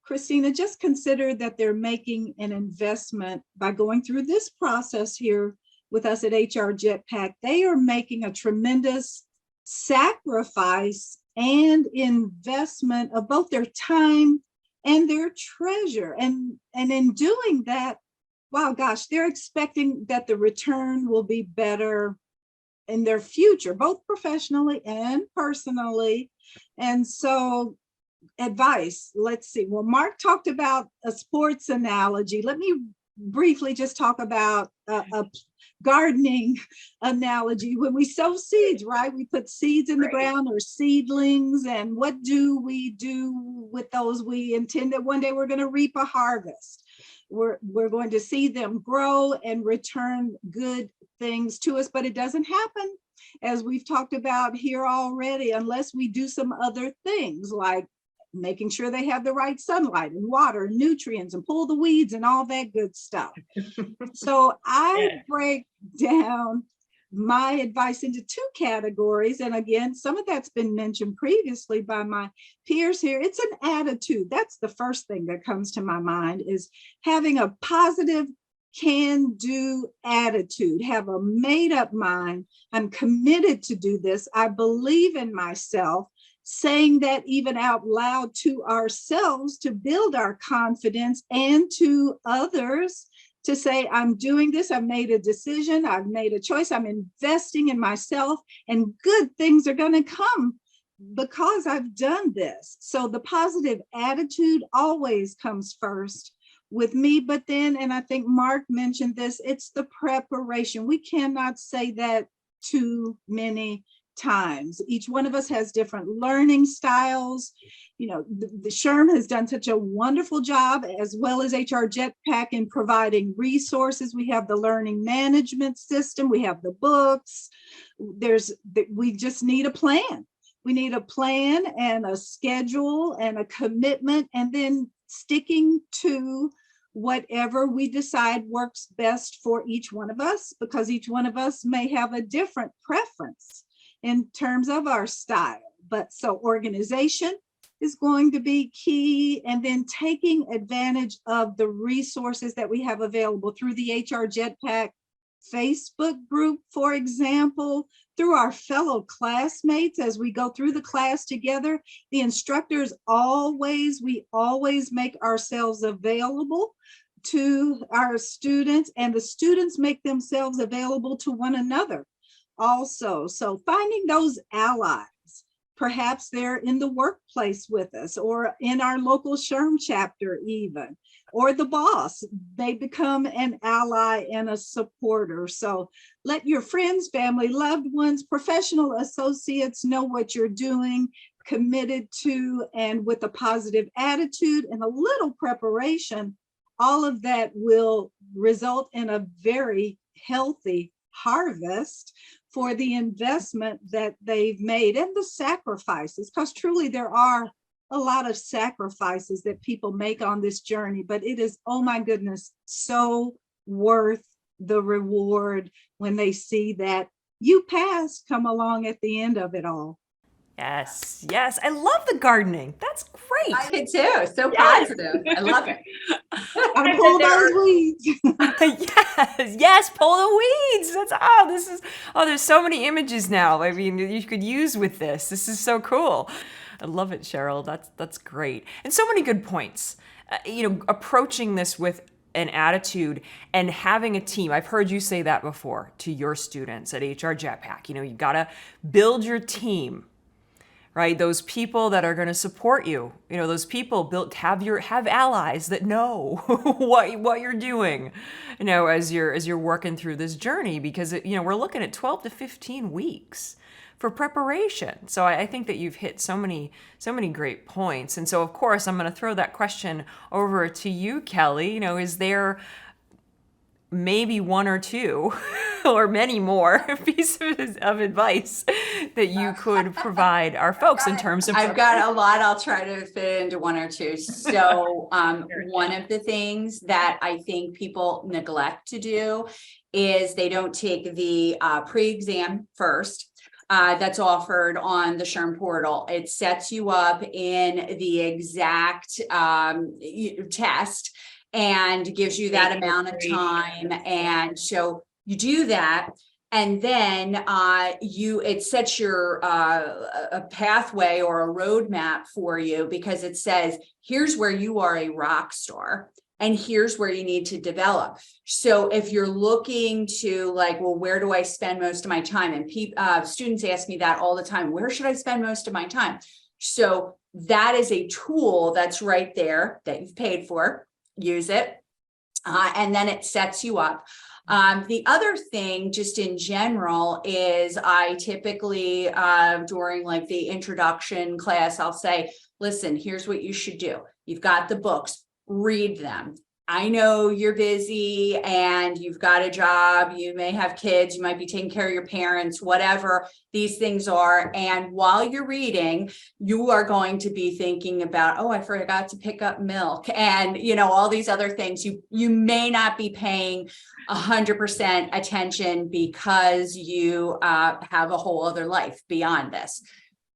Christina, just consider that they're making an investment by going through this process here with us at HR Jetpack. They are making a tremendous sacrifice and investment of both their time and their treasure. And in doing that, wow, gosh, they're expecting that the return will be better in their future, both professionally and personally. And so advice, let's see. Well, Mark talked about a sports analogy. Let me briefly just talk about a gardening analogy. When we sow seeds, right? We put seeds in the ground or seedlings. And what do we do with those? We intend that one day we're going to reap a harvest. We're going to see them grow and return good things to us, but it doesn't happen, as we've talked about here already, unless we do some other things like making sure they have the right sunlight and water and nutrients and pull the weeds and all that good stuff. So I break down my advice into two categories. And again, some of that's been mentioned previously by my peers here. It's an attitude. That's the first thing that comes to my mind, is having a positive can-do attitude, have a made-up mind. I'm committed to do this. I believe in myself. Saying that even out loud to ourselves to build our confidence, and to others to say, I'm doing this, I've made a decision, I've made a choice, I'm investing in myself, and good things are going to come because I've done this. So the positive attitude always comes first with me. But then, and I think Mark mentioned this, it's the preparation. We cannot say that too many times. Each one of us has different learning styles. The SHRM has done such a wonderful job, as well as HR Jetpack, in providing resources. We have the learning management system, we have the books. We just need a plan. We need a plan and a schedule and a commitment, and then sticking to whatever we decide works best for each one of us, because each one of us may have a different preference in terms of our style. But so organization is going to be key, and then taking advantage of the resources that we have available through the HR Jetpack Facebook group, for example, through our fellow classmates as we go through the class together. The instructors we always make ourselves available to our students, and the students make themselves available to one another also. So finding those allies, perhaps they're in the workplace with us, or in our local SHRM chapter even, or the boss, they become an ally and a supporter. So let your friends, family, loved ones, professional associates know what you're doing, committed to, and with a positive attitude and a little preparation, all of that will result in a very healthy harvest for the investment that they've made and the sacrifices, because truly there are a lot of sacrifices that people make on this journey, but it is, oh my goodness, so worth the reward when they see that you passed come along at the end of it all.
Yes, yes. I love the gardening. That's great.
I did too. So
Yes.
positive. I love it.
Gotta pull those weeds.
Yes, yes, pull the weeds. There's so many images now. I mean, you could use with this. This is so cool. I love it, Cheryl. That's great. And so many good points. Approaching this with an attitude and having a team. I've heard you say that before to your students at HR Jetpack. You've got to build your team. Right? Those people that are going to support you, those people have allies that know what you're doing, as you're working through this journey, because we're looking at 12 to 15 weeks for preparation. So I think that you've hit so many great points. And so of course I'm going to throw that question over to you, Kelly. Is there maybe one or two or many more pieces of advice that you could provide our folks in terms of
I've got a lot. I'll try to fit into one or two. So one of the things that I think people neglect to do is they don't take the pre-exam first. That's offered on the SHRM portal. It sets you up in the exact test and gives you that amount of time. And so you do that, and then it sets your a pathway or a roadmap for you, because it says, here's where you are a rock star and here's where you need to develop. So if you're looking to where do I spend most of my time? And students ask me that all the time, where should I spend most of my time? So that is a tool that's right there that you've paid for. Use it. And then it sets you up. The other thing, just in general, is I typically, during the introduction class, I'll say, listen, here's what you should do. You've got the books, read them. I know you're busy and you've got a job, you may have kids, you might be taking care of your parents, whatever these things are. And while you're reading, you are going to be thinking about, oh, I forgot to pick up milk, and all these other things. You may not be paying 100% attention because you have a whole other life beyond this.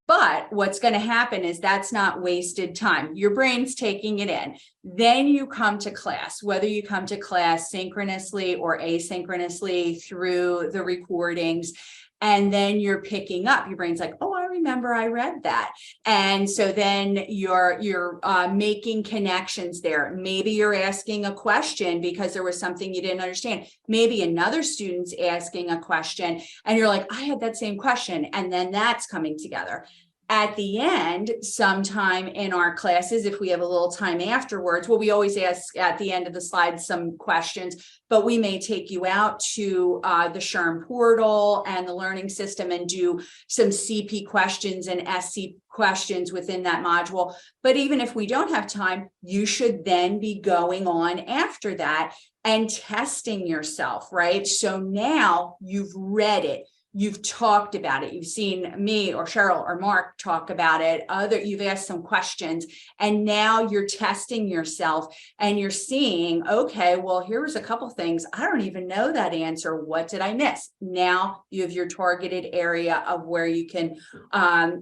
But what's going to happen is that's not wasted time. Your brain's taking it in. Then you come to class, whether you come to class synchronously or asynchronously through the recordings, and then you're picking up. Your brain's like, oh, I remember I read that. And so then you're making connections there. Maybe you're asking a question because there was something you didn't understand. Maybe another student's asking a question and you're like, I had that same question. And then that's coming together. At the end, sometime in our classes, if we have a little time afterwards, well, we always ask at the end of the slide some questions, but we may take you out to the SHRM portal and the learning system and do some CP questions and SC questions within that module. But even if we don't have time, you should then be going on after that and testing yourself, right? So now you've read it. You've talked about it. You've seen me or Cheryl or Mark talk about it. You've asked some questions, and now you're testing yourself and you're seeing, okay, well, here's a couple things. I don't even know that answer. What did I miss? Now you have your targeted area of where you can,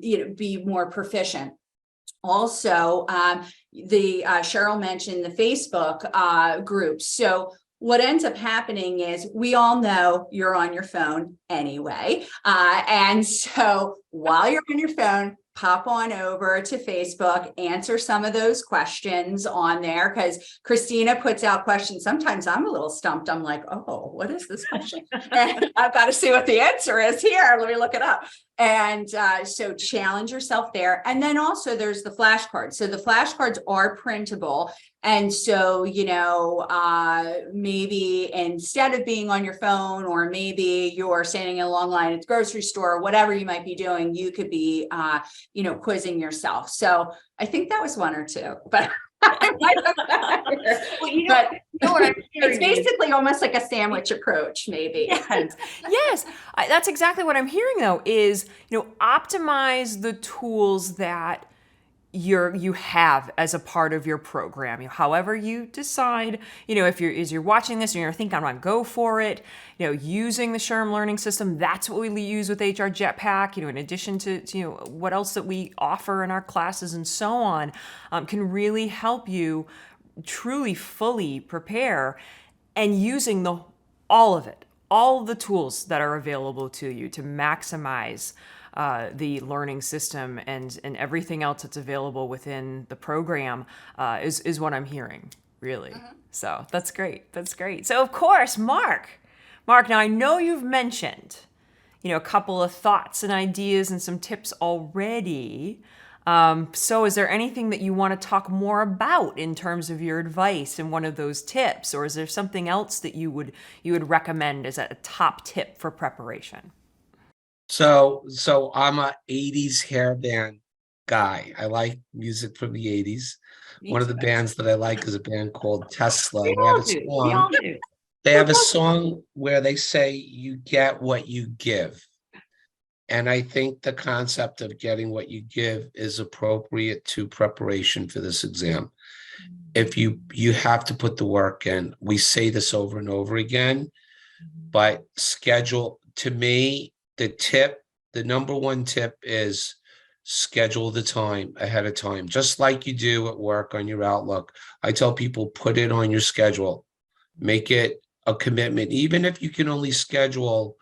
be more proficient. Also, Cheryl mentioned the Facebook groups. So what ends up happening is we all know you're on your phone anyway. And so while you're on your phone, pop on over to Facebook, answer some of those questions on there, because Christina puts out questions. Sometimes I'm a little stumped. I'm like, oh, what is this question? And I've got to see what the answer is here. Let me look it up. And so challenge yourself there. And then also there's the flashcards. So the flashcards are printable. And so, maybe instead of being on your phone, or maybe you're standing in a long line at the grocery store, or whatever you might be doing, you could be, quizzing yourself. So I think that was one or two, but
Well, you
But
know what I'm
it's
hearing is-
basically almost like a sandwich approach, maybe.
Yes, that's exactly what I'm hearing though, is, optimize the tools that you have as a part of your program. However you decide, if you're watching this and you're thinking, I'm gonna go for it, using the SHRM learning system, that's what we use with HR Jetpack, in addition to what else that we offer in our classes and so on, can really help you truly fully prepare, and using all of it, all of the tools that are available to you to maximize the learning system and everything else that's available within the program is what I'm hearing, really. So that's great. That's great. So of course, Mark, now I know you've mentioned, a couple of thoughts and ideas and some tips already. So is there anything that you want to talk more about in terms of your advice and one of those tips, or is there something else that you would recommend as a top tip for preparation?
So I'm a 80s hair band guy. I like music from the 80s. One of the bands that I like is a band called Tesla.
We all do.
They have a song where they say, you get what you give. And I think the concept of getting what you give is appropriate to preparation for this exam. If you have to put the work in, we say this over and over again, but schedule, to me, the number one tip is schedule the time ahead of time, just like you do at work on your Outlook. I tell people, put it on your schedule, make it a commitment, even if you can only schedule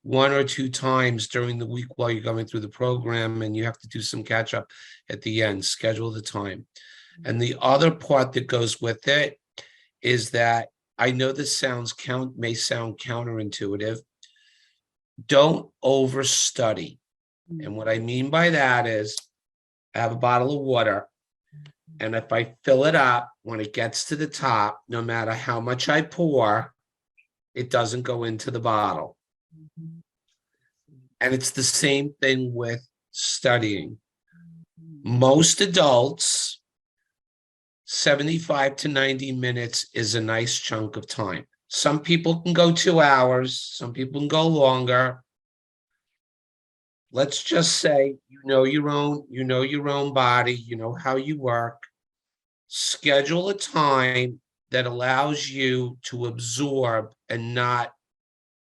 1 or 2 times during the week while you're going through the program and you have to do some catch up at the end, schedule the time. And the other part that goes with it is that, I know this may sound counterintuitive, don't overstudy. And what I mean by that is, I have a bottle of water, and if I fill it up, when it gets to the top, no matter how much I pour, it doesn't go into the bottle. And it's the same thing with studying. Most adults, 75 to 90 minutes is a nice chunk of time. Some people can go 2 hours, some people can go longer. Let's just say, you know your own body, you know how you work. Schedule a time that allows you to absorb and not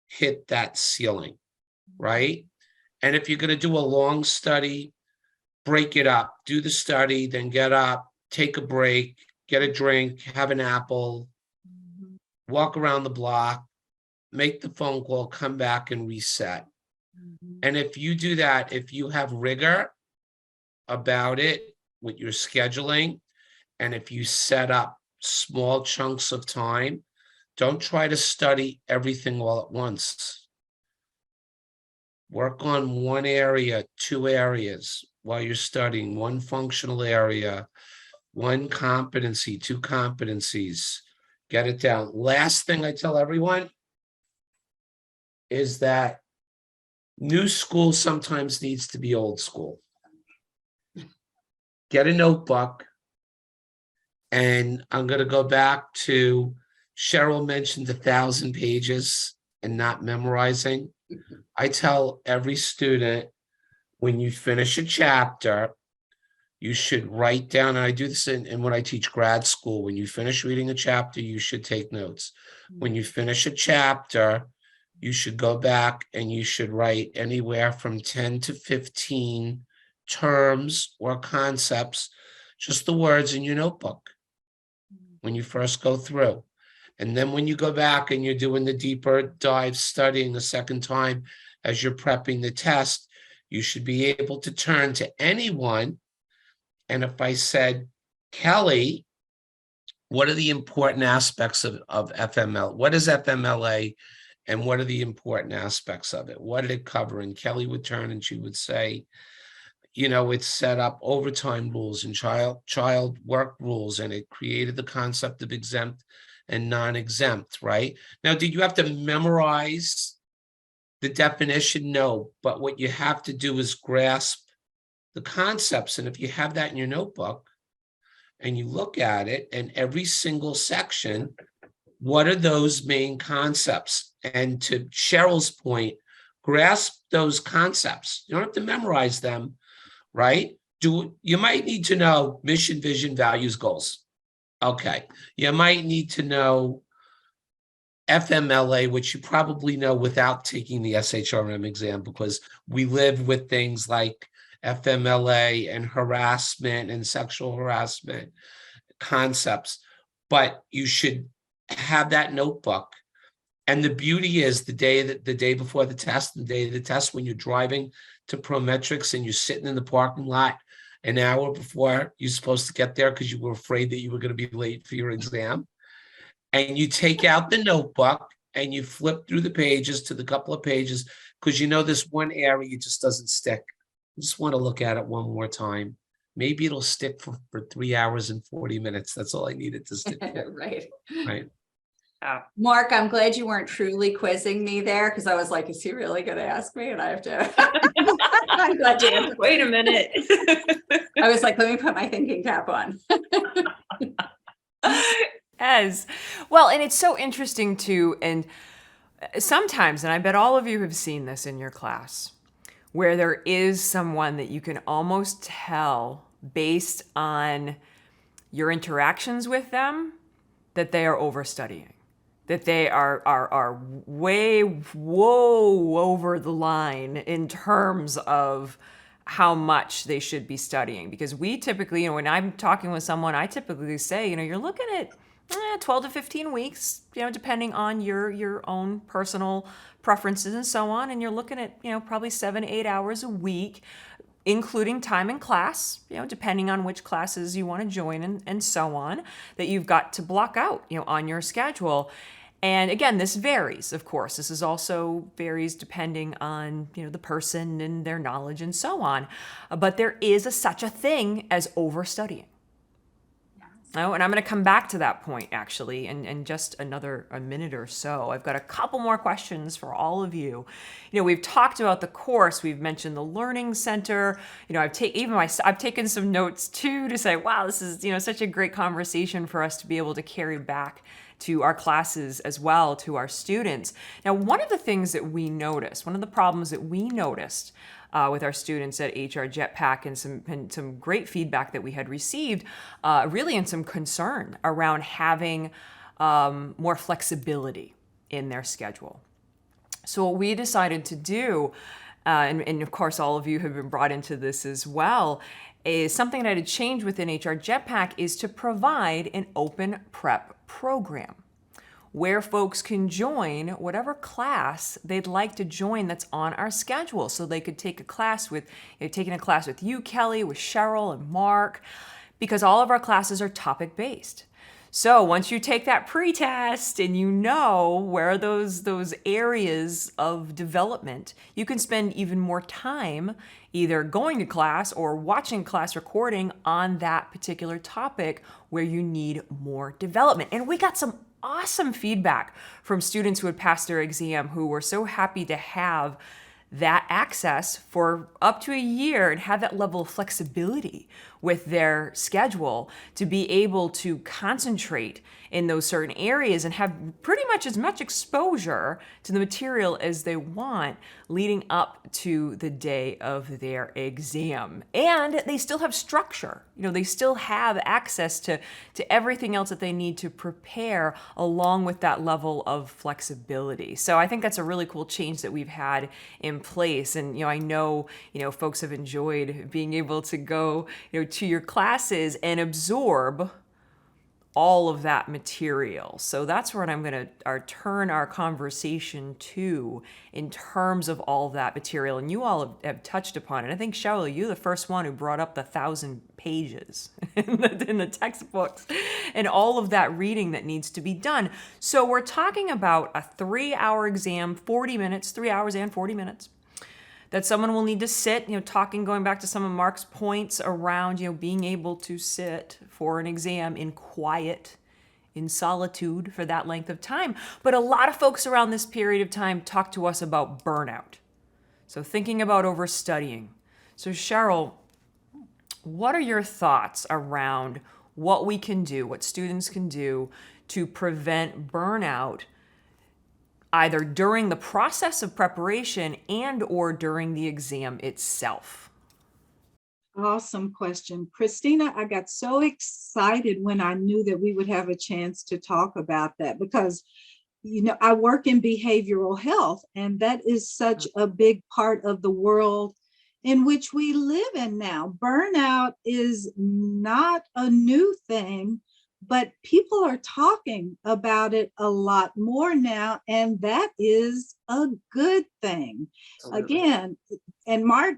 hit that ceiling, right? And if you're going to do a long study, break it up, do the study, then get up, take a break, get a drink, have an apple, walk around the block, make the phone call, come back and reset. And if you do that, if you have rigor about it with your scheduling, and if you set up small chunks of time, don't try to study everything all at once. Work on one area, 2 areas while you're studying, one functional area, one competency, 2 competencies, get it down. Last thing I tell everyone is that new school sometimes needs to be old school. Get a notebook. And I'm going to go back to, Cheryl mentioned 1,000 pages and not memorizing. I tell every student, when you finish a chapter, you should write down, and I do this in when I teach grad school, when you finish reading a chapter, you should take notes. When you finish a chapter, you should go back and you should write anywhere from 10 to 15 terms or concepts, just the words in your notebook when you first go through. And then when you go back and you're doing the deeper dive studying the second time as you're prepping the test, you should be able to turn to anyone. And if I said, Kelly, what are the important aspects of FML? What is FMLA? And what are the important aspects of it? What did it cover? And Kelly would turn and she would say, it's set up overtime rules and child work rules, and it created the concept of exempt and non-exempt, right? Now, did you have to memorize the definition? No, but what you have to do is grasp the concepts. And if you have that in your notebook, and you look at it, and every single section, what are those main concepts? And to Cheryl's point, grasp those concepts. You don't have to memorize them, right? You might need to know mission, vision, values, goals. Okay. You might need to know FMLA, which you probably know without taking the SHRM exam, because we live with things like FMLA and harassment and sexual harassment concepts, but you should have that notebook. And the beauty is the day before the test, the day of the test, when you're driving to Prometrics and you're sitting in the parking lot an hour before you're supposed to get there because you were afraid that you were going to be late for your exam, and you take out the notebook and you flip through the pages to the couple of pages, because you know this one area just doesn't stick. You just want to look at it one more time. Maybe it'll stick for 3 hours and 40 minutes. That's all I needed to stick for.
Right.
Right.
Mark, I'm glad you weren't truly quizzing me there, because I was like, is he really going to ask me? And I have to. I'm glad you answered.
Wait a minute.
I was like, let me put my thinking cap on.
As well, and it's so interesting too, and sometimes, and I bet all of you have seen this in your class, where there is someone that you can almost tell based on your interactions with them that they are overstudying, that they are way, whoa, over the line in terms of how much they should be studying. Because we typically, when I'm talking with someone, I typically say, you're looking at 12 to 15 weeks, depending on your own personal preferences and so on. And you're looking at, probably 7-8 hours a week, including time in class, depending on which classes you want to join and so on, that you've got to block out, on your schedule. And again, this varies, of course. This is also varies depending on, the person and their knowledge and so on. But there is such a thing as overstudying. Oh, and I'm going to come back to that point actually in just a minute or so. I've got a couple more questions for all of you. We've talked about the course. We've mentioned the Learning Center. I've taken some notes too to say, wow, this is such a great conversation for us to be able to carry back to our classes as well, to our students. Now, one of the things that we noticed, one of the problems that we noticed with our students at HR Jetpack, and some great feedback that we had received, really, and some concern around having more flexibility in their schedule. So what we decided to do, and of course all of you have been brought into this as well, is something that had changed within HR Jetpack is to provide an open prep program where folks can join whatever class they'd like to join that's on our schedule. So they could take a class with, taking a class with you, Kelly, with Cheryl and Mark, because all of our classes are topic-based. So once you take that pre-test and you know where those areas of development, you can spend even more time either going to class or watching class recording on that particular topic where you need more development. And we got some awesome feedback from students who had passed their exam who were so happy to have that access for up to a year and have that level of flexibility with their schedule to be able to concentrate in those certain areas and have pretty much as much exposure to the material as they want leading up to the day of their exam. And they still have structure. They still have access to everything else that they need to prepare along with that level of flexibility. So I think that's a really cool change that we've had in place. And, I know, folks have enjoyed being able to go, to your classes and absorb all of that material. So that's where I'm going to turn our conversation to in terms of all of that material. And you all have touched upon it. I think, Cheryl, you're the first one who brought up the 1,000 pages in the textbooks and all of that reading that needs to be done. So we're talking about a 3-hour exam, 40 minutes, 3 hours and 40 minutes. That someone will need to sit, going back to some of Mark's points around, being able to sit for an exam in quiet, in solitude for that length of time. But a lot of folks around this period of time talk to us about burnout. So thinking about overstudying. So Cheryl, what are your thoughts around what we can do, what students can do to prevent burnout either during the process of preparation and or during the exam itself?
Awesome question. Christina, I got so excited when I knew that we would have a chance to talk about that because, I work in behavioral health, and that is such a big part of the world in which we live in now. Burnout is not a new thing, but people are talking about it a lot more now, and that is a good thing.
Absolutely.
Again, and Mark,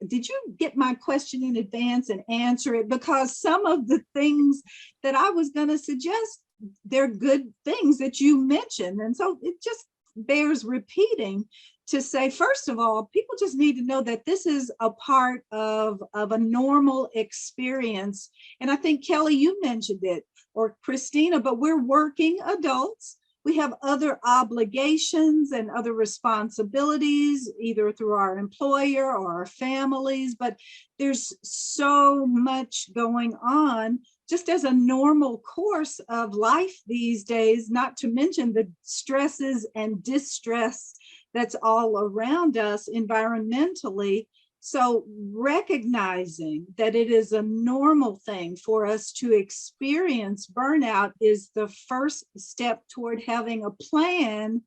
did you get my question in advance and answer it? Because some of the things that I was going to suggest, they're good things that you mentioned. And so it just bears repeating to say, first of all, people just need to know that this is a part of a normal experience. And I think, Kelly, you mentioned it, or Christina, but we're working adults. We have other obligations and other responsibilities, either through our employer or our families, but there's so much going on just as a normal course of life these days, not to mention the stresses and distress that's all around us environmentally. So recognizing that it is a normal thing for us to experience burnout is the first step toward having a plan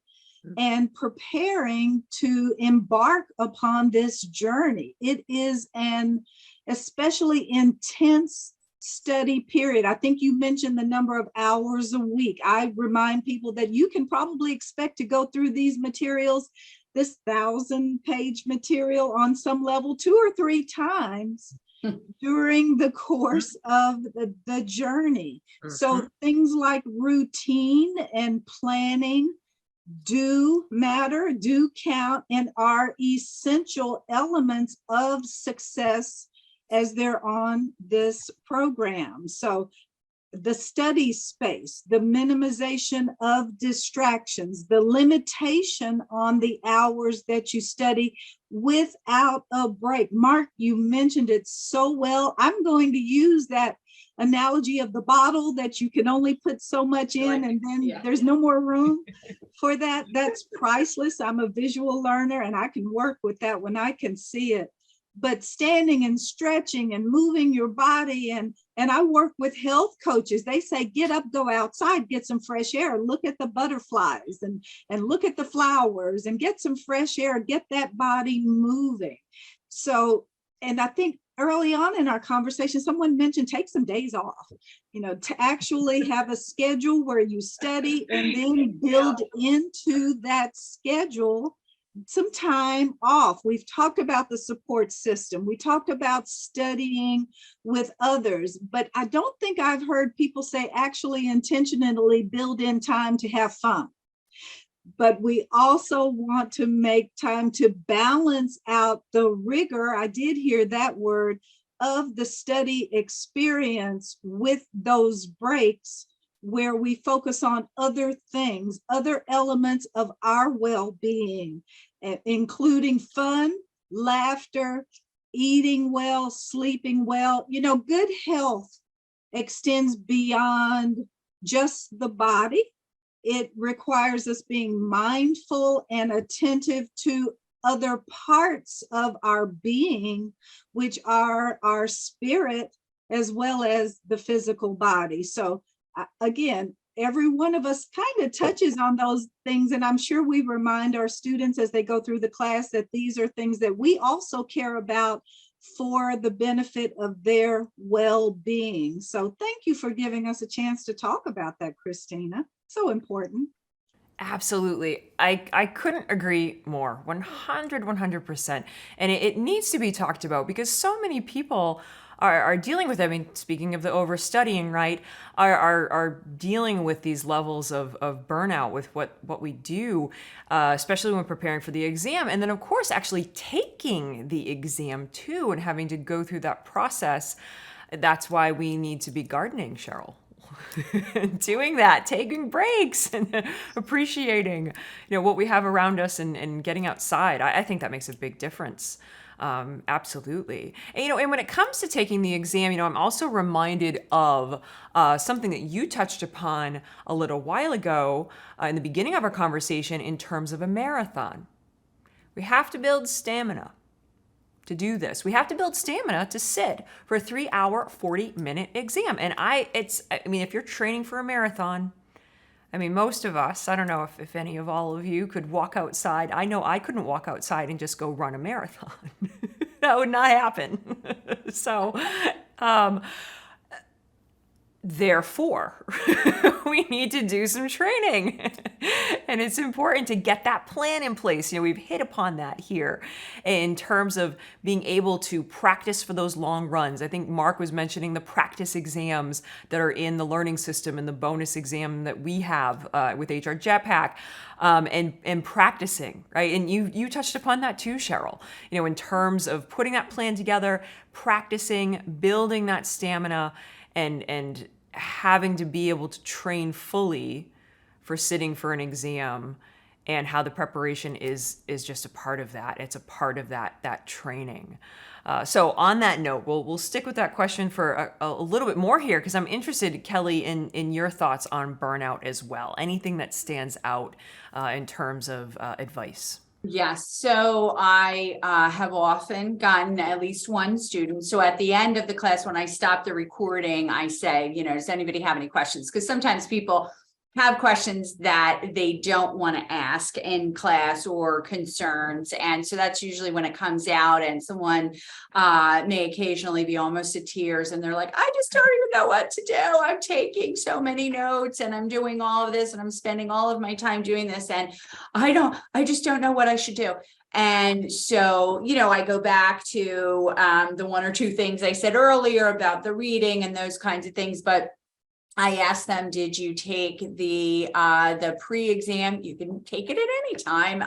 and preparing to embark upon this journey. It is an especially intense study period. I think you mentioned the number of hours a week. I remind people that you can probably expect to go through these materials, this 1,000-page material, on some level 2 or 3 times during the course of the journey. So things like routine and planning do matter, do count, and are essential elements of success as they're on this program. So the study space, the minimization of distractions, the limitation on the hours that you study without a break. Mark, you mentioned it so well. I'm going to use that analogy of the bottle that you can only put so much in and then there's no more room for that. That's priceless. I'm a visual learner and I can work with that when I can see it. But standing and stretching and moving your body, and I work with health coaches. They say, get up, go outside, get some fresh air, look at the butterflies and look at the flowers and get some fresh air, get that body moving. So, and I think early on in our conversation, someone mentioned take some days off, to actually have a schedule where you study and then build into that schedule some time off. We've talked about the support system. We talked about studying with others, but I don't think I've heard people say actually intentionally build in time to have fun. But we also want to make time to balance out the rigor, I did hear that word, of the study experience with those breaks where we focus on other things, other elements of our well-being, including fun, laughter, eating well, sleeping well. Good health extends beyond just the body. It requires us being mindful and attentive to other parts of our being, which are our spirit as well as the physical body. So again, every one of us kind of touches on those things, and I'm sure we remind our students as they go through the class that these are things that we also care about for the benefit of their well-being. So thank you for giving us a chance to talk about that, Christina. So important.
Absolutely. I couldn't agree more. 100%. And it needs to be talked about because so many people are dealing with it. I mean, speaking of the overstudying, right, are dealing with these levels of burnout with what we do, especially when preparing for the exam. And then, of course, actually taking the exam, too, and having to go through that process. That's why we need to be gardening, Cheryl. doing that, taking breaks and appreciating, what we have around us and getting outside. I think that makes a big difference. Absolutely. And when it comes to taking the exam, I'm also reminded of something that you touched upon a little while ago in the beginning of our conversation in terms of a marathon. We have to build stamina to do this. We have to build stamina to sit for a 3-hour, 40-minute exam. And if you're training for a marathon, most of us, I don't know if any of all of you could walk outside. I know I couldn't walk outside and just go run a marathon. That would not happen. So, therefore, we need to do some training. And it's important to get that plan in place. We've hit upon that here in terms of being able to practice for those long runs. I think Mark was mentioning the practice exams that are in the learning system and the bonus exam that we have with HR Jetpack, and practicing, right? And you touched upon that too, Cheryl, in terms of putting that plan together, practicing, building that stamina, and having to be able to train fully for sitting for an exam, and how the preparation is just a part of that. It's a part of that training. So on that note, we'll stick with that question for a little bit more here, because I'm interested, Kelly, in your thoughts on burnout as well. Anything that stands out in terms of advice?
Yes. So I have often gotten at least one student. So at the end of the class, when I stop the recording, I say, does anybody have any questions? Because sometimes people have questions that they don't want to ask in class or concerns. And so that's usually when it comes out, and someone may occasionally be almost to tears, and they're like, I just don't even know what to do. I'm taking so many notes and I'm doing all of this and I'm spending all of my time doing this. And I just don't know what I should do. And so, I go back to the one or two things I said earlier about the reading and those kinds of things. But I asked them, did you take the pre-exam? You can take it at any time.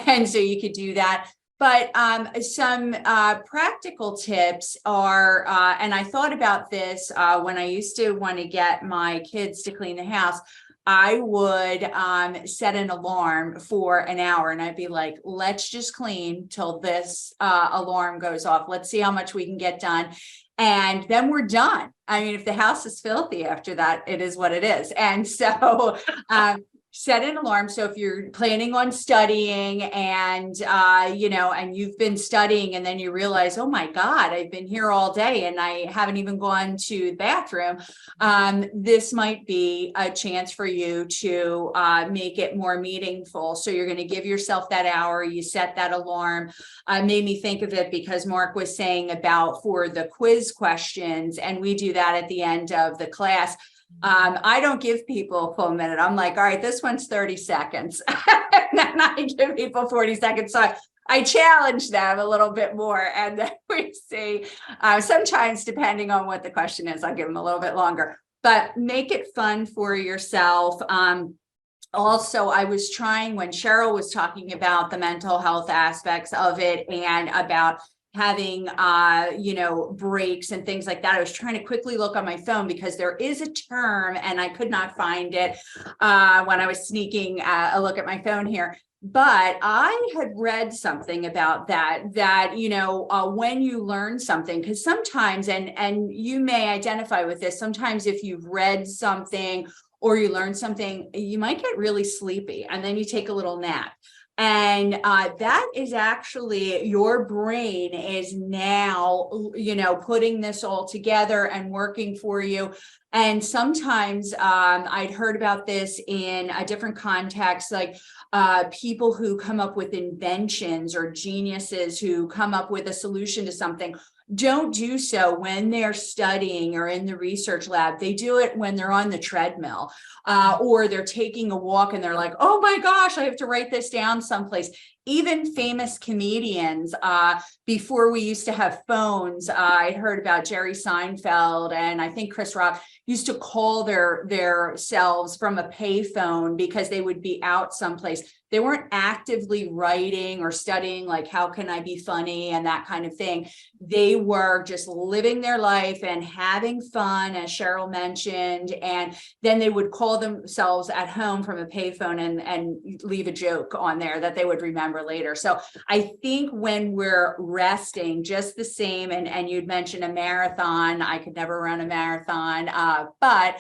And so you could do that. But some practical tips are, and I thought about this when I used to want to get my kids to clean the house. I would set an alarm for an hour, and I'd be like, let's just clean till this alarm goes off. Let's see how much we can get done. And then we're done. If the house is filthy after that, it is what it is. And so set an alarm. So if you're planning on studying and, and you've been studying and then you realize, oh my God, I've been here all day and I haven't even gone to the bathroom. This might be a chance for you to make it more meaningful. So you're going to give yourself that hour. You set that alarm. Made me think of it because Mark was saying about for the quiz questions, and we do that at the end of the class. I don't give people a full minute. I'm like, all right, this one's 30 seconds. And then I give people 40 seconds. So I challenge them a little bit more. And then we see, sometimes depending on what the question is, I'll give them a little bit longer, but make it fun for yourself. Also, I was trying, when Cheryl was talking about the mental health aspects of it and about having, breaks and things like that, I was trying to quickly look on my phone because there is a term and I could not find it when I was sneaking a look at my phone here. But I had read something about that, when you learn something, because sometimes, and you may identify with this, sometimes if you've read something or you learn something, you might get really sleepy and then you take a little nap. And that is actually your brain is now, putting this all together and working for you. And sometimes I'd heard about this in a different context, like people who come up with inventions or geniuses who come up with a solution to something. Don't do so when they're studying or in the research lab. They do it when they're on the treadmill or they're taking a walk and they're like, oh my gosh, I have to write this down someplace. Even famous comedians, before we used to have phones, I heard about Jerry Seinfeld and I think Chris Rock used to call their selves from a payphone because they would be out someplace. they weren't actively writing or studying, like, how can I be funny and that kind of thing. They were just living their life and having fun, as Cheryl mentioned. And then they would call themselves at home from a payphone and leave a joke on there that they would remember later. So I think when we're resting, just the same, and you'd mentioned a marathon. I could never run a marathon, but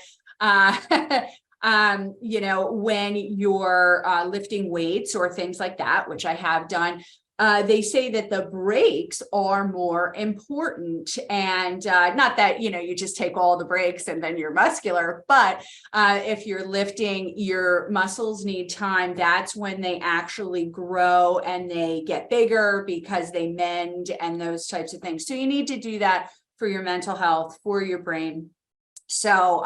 you know, when you're lifting weights or things like that, which I have done, they say that the breaks are more important. And not that, you know, you just take all the breaks and then you're muscular, but if you're lifting, your muscles need time. That's when they actually grow and they get bigger because they mend and those types of things. So you need to do that for your mental health, for your brain. So,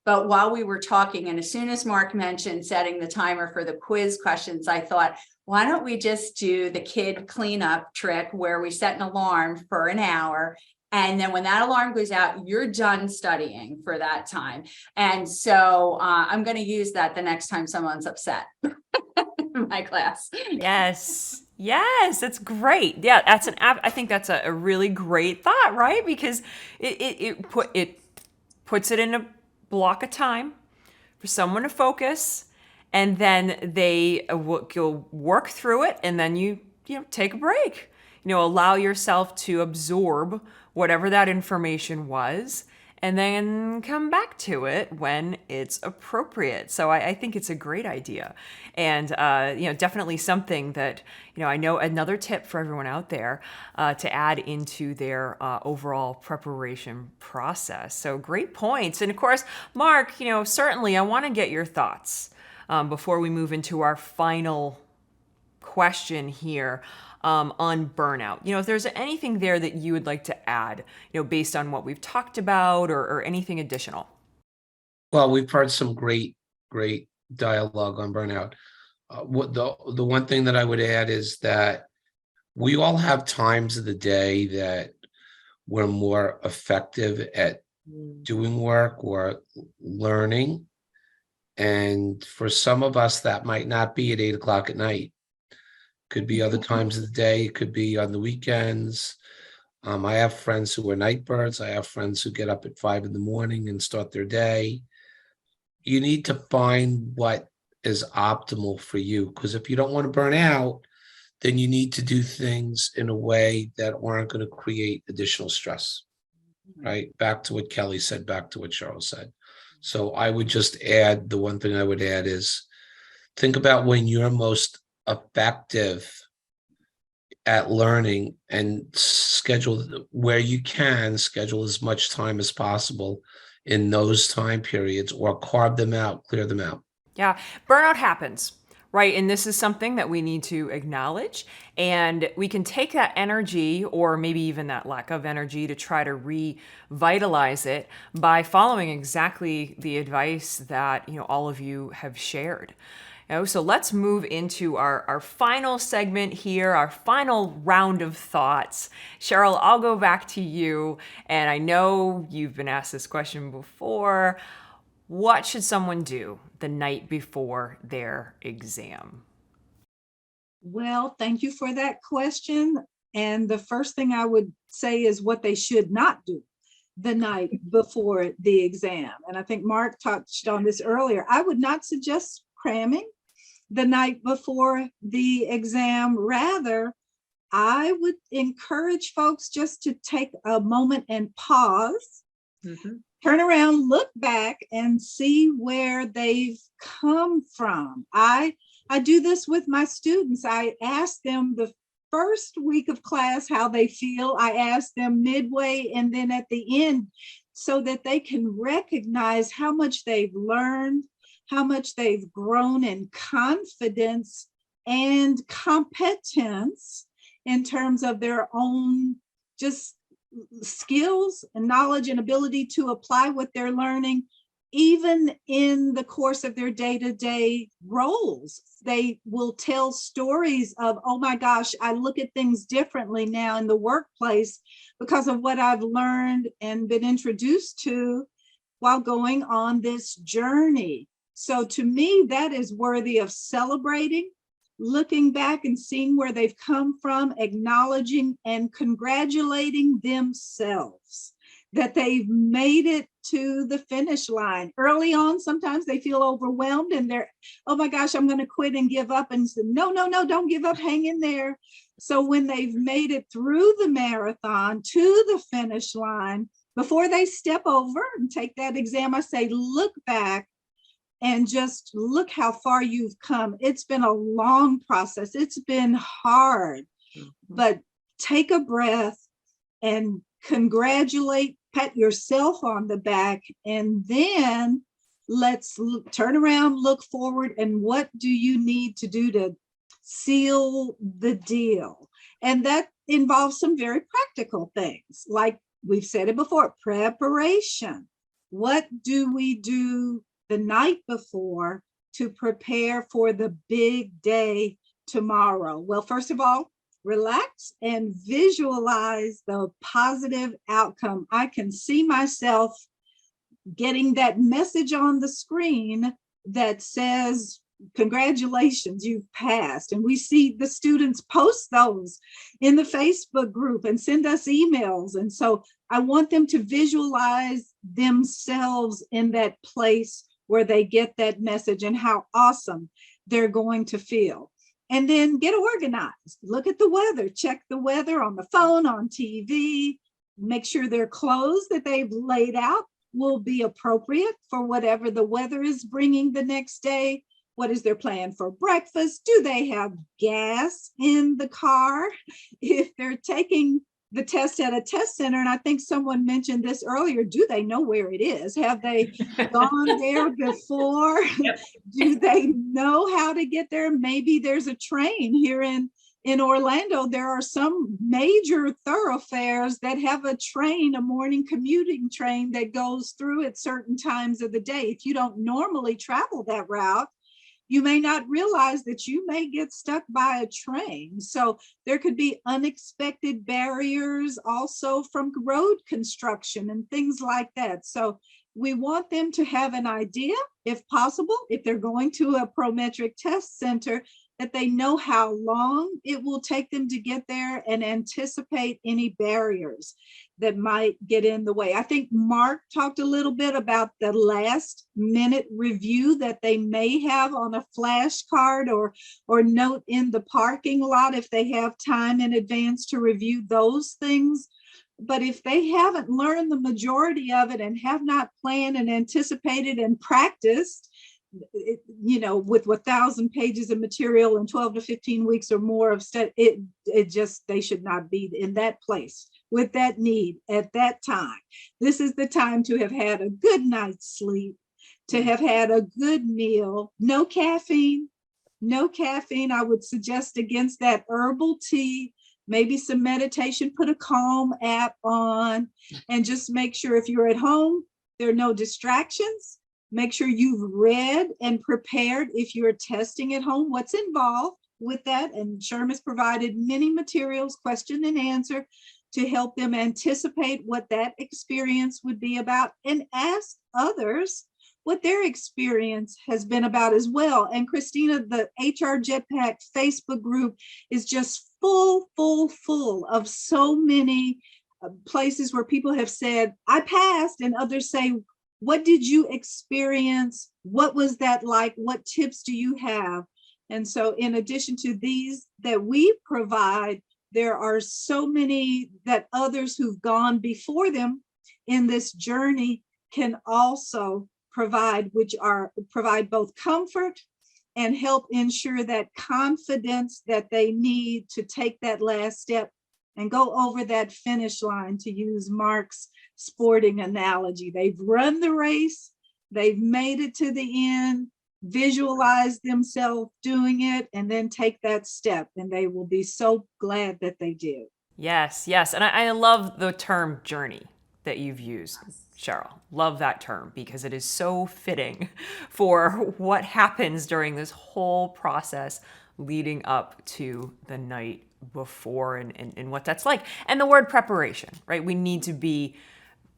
but while we were talking, and as soon as Mark mentioned setting the timer for the quiz questions, I thought, why don't we just do the kid cleanup trick where we set an alarm for an hour, and then when that alarm goes out, you're done studying for that time. And so I'm going to use that the next time someone's upset in my class.
Yes. Yes, that's great. Yeah, that's I think that's a really great thought, right? Because it puts it in a block of time for someone to focus, and then they will work through it, and then you take a break. Allow yourself to absorb whatever that information was, and then come back to it when it's appropriate. So I think it's a great idea, and definitely something that I know another tip for everyone out there to add into their overall preparation process. So great points, and of course, Mark, certainly I want to get your thoughts before we move into our final question here. On burnout, if there's anything there that you would like to add, based on what we've talked about, or anything additional.
Well, we've heard some great dialogue on burnout. What the one thing that I would add is that we all have times of the day that we're more effective at doing work or learning. And for some of us, that might not be at 8 o'clock at night. Could be other times of the day. It could be on the weekends. I have friends who are night birds. I have friends who get up at 5 a.m. and start their day. You need to find what is optimal for you, because if you don't want to burn out, then you need to do things in a way that aren't going to create additional stress, right? Back to what Kelly said, back to what Cheryl said. So I would just add, the one thing I would add is think about when you're most effective at learning, and schedule where you can schedule as much time as possible in those time periods, or carve them out, clear them out.
Yeah, burnout happens, right? And this is something that we need to acknowledge, and we can take that energy, or maybe even that lack of energy, to try to revitalize it by following exactly the advice that all of you have shared. So let's move into our final segment here, our final round of thoughts. Cheryl, I'll go back to you. And I know you've been asked this question before. What should someone do the night before their exam?
Well, thank you for that question. And the first thing I would say is what they should not do the night before the exam. And I think Mark touched on this earlier. I would not suggest cramming the night before the exam. Rather, I would encourage folks just to take a moment and pause, turn around, look back, and see where they've come from. I do this with my students. I ask them the first week of class how they feel. I ask them midway and then at the end, so that they can recognize how much they've learned, how much they've grown in confidence and competence in terms of their own just skills and knowledge and ability to apply what they're learning, even in the course of their day-to-day roles. They will tell stories of, oh my gosh, I look at things differently now in the workplace because of what I've learned and been introduced to while going on this journey. So to me, that is worthy of celebrating, looking back and seeing where they've come from, acknowledging and congratulating themselves that they've made it to the finish line. Early on, sometimes they feel overwhelmed and they're, oh my gosh, I'm going to quit and give up. And say, no, don't give up, hang in there. So when they've made it through the marathon to the finish line, before they step over and take that exam, I say, look back and just look how far you've come. It's been a long process. It's been hard, but take a breath and congratulate, pat yourself on the back, and then let's turn around, look forward, and what do you need to do to seal the deal? And that involves some very practical things, like we've said it before, preparation. What do we do the night before to prepare for the big day tomorrow? Well, first of all, relax and visualize the positive outcome. I can see myself getting that message on the screen that says, congratulations, you've passed. And we see the students post those in the Facebook group and send us emails. And so I want them to visualize themselves in that place where they get that message and how awesome they're going to feel. And then get organized. Look at the weather, check the weather on the phone, on TV, make sure their clothes that they've laid out will be appropriate for whatever the weather is bringing the next day. What is their plan for breakfast? Do they have gas in the car? If they're taking the test at a test center, and I think someone mentioned this earlier, do they know where it is? Have they gone there before?
Yep.
Do they know how to get there? Maybe there's a train here in Orlando. There are some major thoroughfares that have a train, a morning commuting train that goes through at certain times of the day. If you don't normally travel that route, you may not realize that you may get stuck by a train. So there could be unexpected barriers also from road construction and things like that. So we want them to have an idea, if possible, if they're going to a Prometric test center, that they know how long it will take them to get there and anticipate any barriers that might get in the way. I think Mark talked a little bit about the last minute review that they may have on a flashcard or note in the parking lot if they have time in advance to review those things. But if they haven't learned the majority of it and have not planned and anticipated and practiced, with 1,000 pages of material and 12 to 15 weeks or more of study, they should not be in that place with that need at that time. This is the time to have had a good night's sleep, to have had a good meal, no caffeine. I would suggest against that herbal tea, maybe some meditation, put a Calm app on, and just make sure if you're at home, there are no distractions. Make sure you've read and prepared if you're testing at home, what's involved with that. And SHRM has provided many materials, question and answer, to help them anticipate what that experience would be about, and ask others what their experience has been about as well. And Christina, the HR Jetpack Facebook group is just full of so many places where people have said, I passed, and others say, what did you experience? What was that like? What tips do you have? And so in addition to these that we provide, there are so many that others who've gone before them in this journey can also provide, provide both comfort and help ensure that confidence that they need to take that last step and go over that finish line, to use Mark's sporting analogy. They've run the race, they've made it to the end, visualize themselves doing it, and then take that step, and they will be so glad that they did.
Yes. And I love the term journey that you've used, Cheryl. Love that term because it is so fitting for what happens during this whole process leading up to the night before and what that's like. And the word preparation, right? We need to be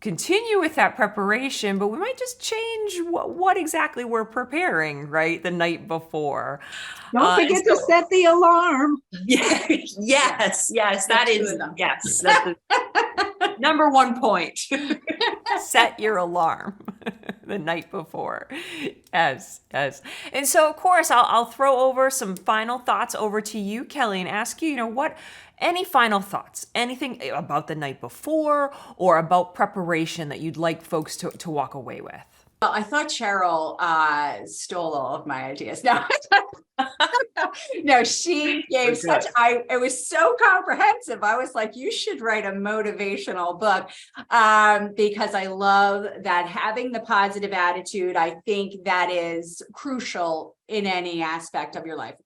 continue with that preparation, but we might just change what exactly we're preparing, right, the night before.
Don't forget to set the alarm.
Yeah, yes, that
two
is,
of them.
yes, that's the number one point.
Set your alarm the night before. Yes. And so, of course, I'll throw over some final thoughts over to you, Kelly, and ask you, any final thoughts, anything about the night before or about preparation that you'd like folks to walk away with?
Well, I thought Cheryl stole all of my ideas. No, no, she gave it was so comprehensive. I was like, you should write a motivational book because I love that having the positive attitude. I think that is crucial in any aspect of your life.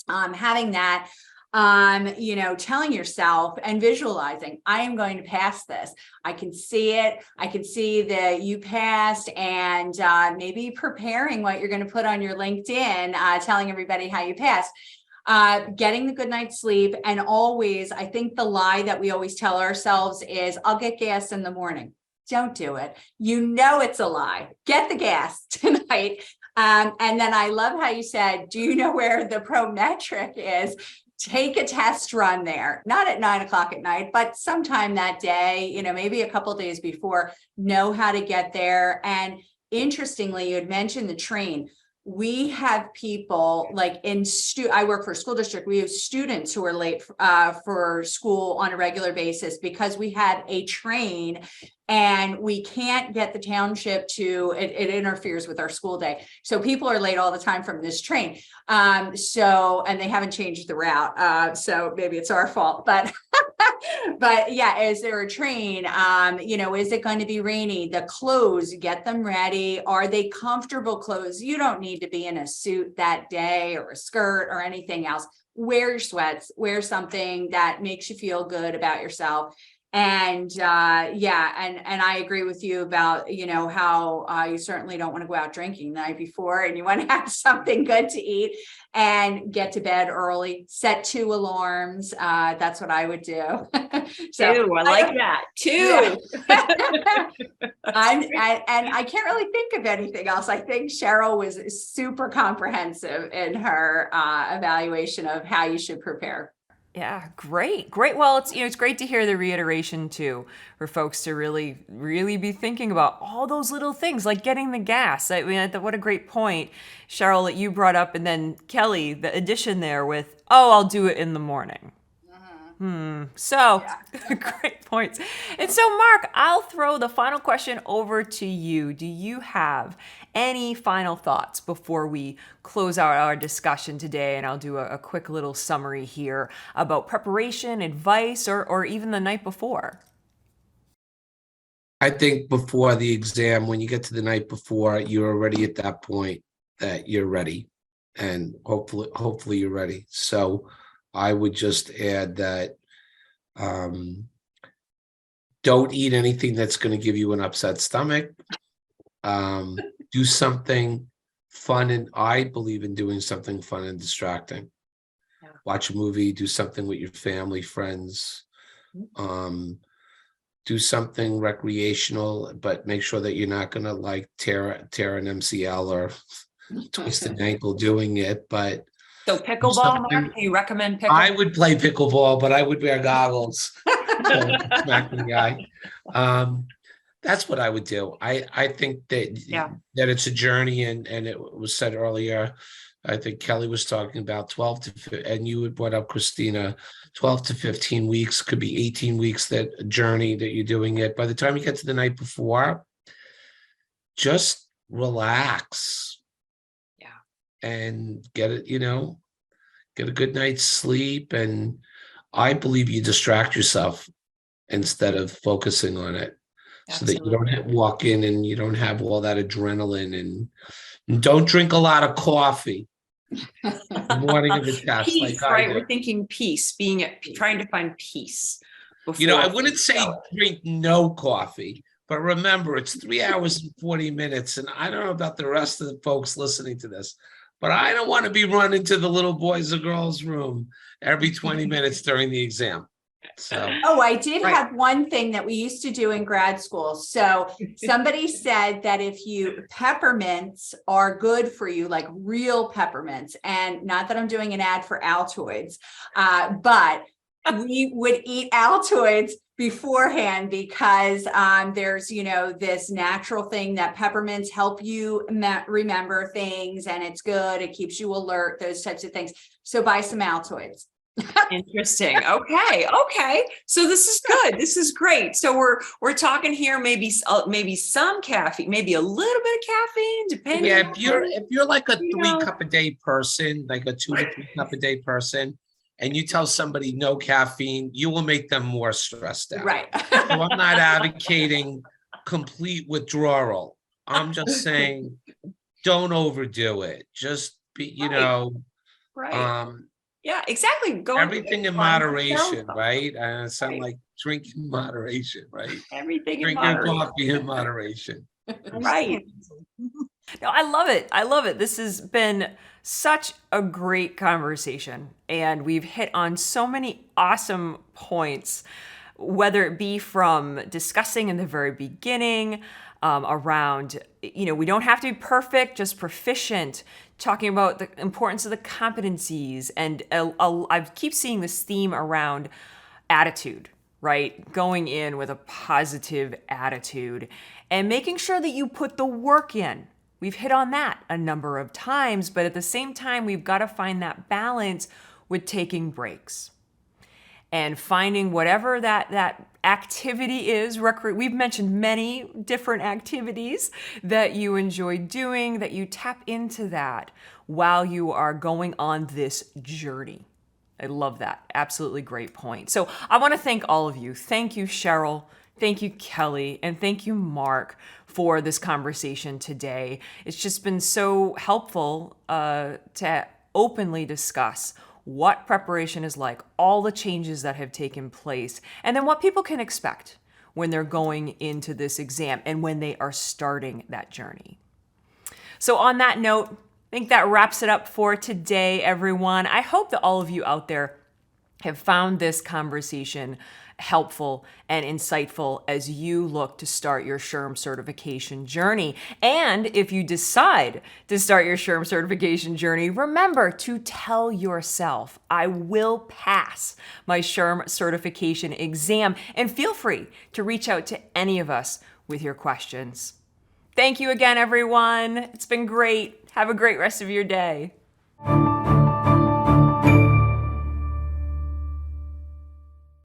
Having that, telling yourself and visualizing, I am going to pass this. I can see it. I can see that you passed, and maybe preparing what you're going to put on your LinkedIn, telling everybody how you passed. Getting the good night's sleep. And always, I think the lie that we always tell ourselves is, I'll get gas in the morning. Don't do it. It's a lie. Get the gas tonight. And then I love how you said, do you know where the pro metric is? Take a test run there, not at 9 o'clock at night, but sometime that day, maybe a couple days before, know how to get there. And interestingly, you had mentioned the train. We have people like I work for a school district. We have students who are late for school on a regular basis because we have a train and we can't get the township it interferes with our school day. So people are late all the time from this train. And they haven't changed the route. So maybe it's our fault, but yeah, is there a train? Is it going to be rainy? The clothes, get them ready. Are they comfortable clothes? You don't need to be in a suit that day or a skirt or anything else. Wear your sweats, wear something that makes you feel good about yourself. And and I agree with you about, how you certainly don't want to go out drinking the night before, and you want to have something good to eat and get to bed early, set 2 alarms. That's what I would do.
Two, I like that. 2.
Yeah. I can't really think of anything else. I think Cheryl was super comprehensive in her evaluation of how you should prepare.
Yeah, great. Well, it's great to hear the reiteration too, for folks to really, really be thinking about all those little things like getting the gas. I mean, what a great point, Cheryl, that you brought up, and then Kelly, the addition there with, I'll do it in the morning. So great points. And so, Mark, I'll throw the final question over to you. Do you have any final thoughts before we close out our discussion today? And I'll do a quick little summary here about preparation, advice, or even the night before.
I think before the exam, when you get to the night before, you're already at that point that you're ready, and hopefully you're ready. So I would just add that don't eat anything that's going to give you an upset stomach. Do something fun, and I believe in doing something fun and distracting. Yeah. Watch a movie, do something with your family, friends. Do something recreational, but make sure that you're not going to tear an MCL or twist an ankle doing it. But
so pickleball, Mark, do you recommend pickleball?
I would play pickleball, but I would wear goggles. Smack the guy. That's what I would do. I think that it's a journey, and it was said earlier. I think Kelly was talking about 12 to, and you had brought up Christina, 12 to 15 weeks, could be 18 weeks, that journey that you're doing it. By the time you get to the night before, just relax. And get it, get a good night's sleep. And I believe you distract yourself instead of focusing on it. Absolutely. So that you don't walk in and you don't have all that adrenaline, and don't drink a lot of coffee. The morning of the test.
Peace, right? We're thinking peace, trying to find peace.
I wouldn't say drink no coffee, but remember, it's 3 hours and 40 minutes. And I don't know about the rest of the folks listening to this, but I don't want to be running to the little boys or girls room every 20 minutes during the exam. So,
Oh, I did
Right.
have one thing that we used to do in grad school. So somebody said that if peppermints are good for you, like real peppermints, and not that I'm doing an ad for Altoids, but we would eat Altoids beforehand because there's, this natural thing that peppermints help you remember things, and it's good. It keeps you alert, those types of things. So buy some Altoids.
Interesting. Okay. So this is good. This is great. So we're talking here, maybe some caffeine, maybe a little bit of caffeine, depending.
yeah, if you're like a
You
3
know.
cup a day person, like a 2 to 3 cup a day person, and you tell somebody no caffeine, you will make them more stressed out.
Right.
So I'm not advocating complete withdrawal. I'm just saying, don't overdo it. Just be,
Right. Yeah, exactly.
everything in
fun.
moderation,
Fun.
right? And it sounds
Right.
like drink in moderation, right?
Everything in
Drink your
moderation.
coffee in moderation.
Right.
No, I love it. I love it. This has been such a great conversation, and we've hit on so many awesome points, whether it be from discussing in the very beginning around, we don't have to be perfect, just proficient, talking about the importance of the competencies. And I keep seeing this theme around attitude, right? Going in with a positive attitude and making sure that you put the work in. We've hit on that a number of times, but at the same time, we've got to find that balance with taking breaks and finding whatever that activity is. We've mentioned many different activities that you enjoy doing, that you tap into that while you are going on this journey. I love that. Absolutely great point. So I want to thank all of you. Thank you, Cheryl. Thank you, Kelly. And thank you, Mark, for this conversation today. It's just been so helpful to openly discuss what preparation is like, all the changes that have taken place, and then what people can expect when they're going into this exam and when they are starting that journey. So on that note, I think that wraps it up for today, everyone. I hope that all of you out there have found this conversation helpful and insightful as you look to start your SHRM certification journey. And if you decide to start your SHRM certification journey, remember to tell yourself, I will pass my SHRM certification exam, and feel free to reach out to any of us with your questions. Thank you again, everyone. It's been great. Have a great rest of your day.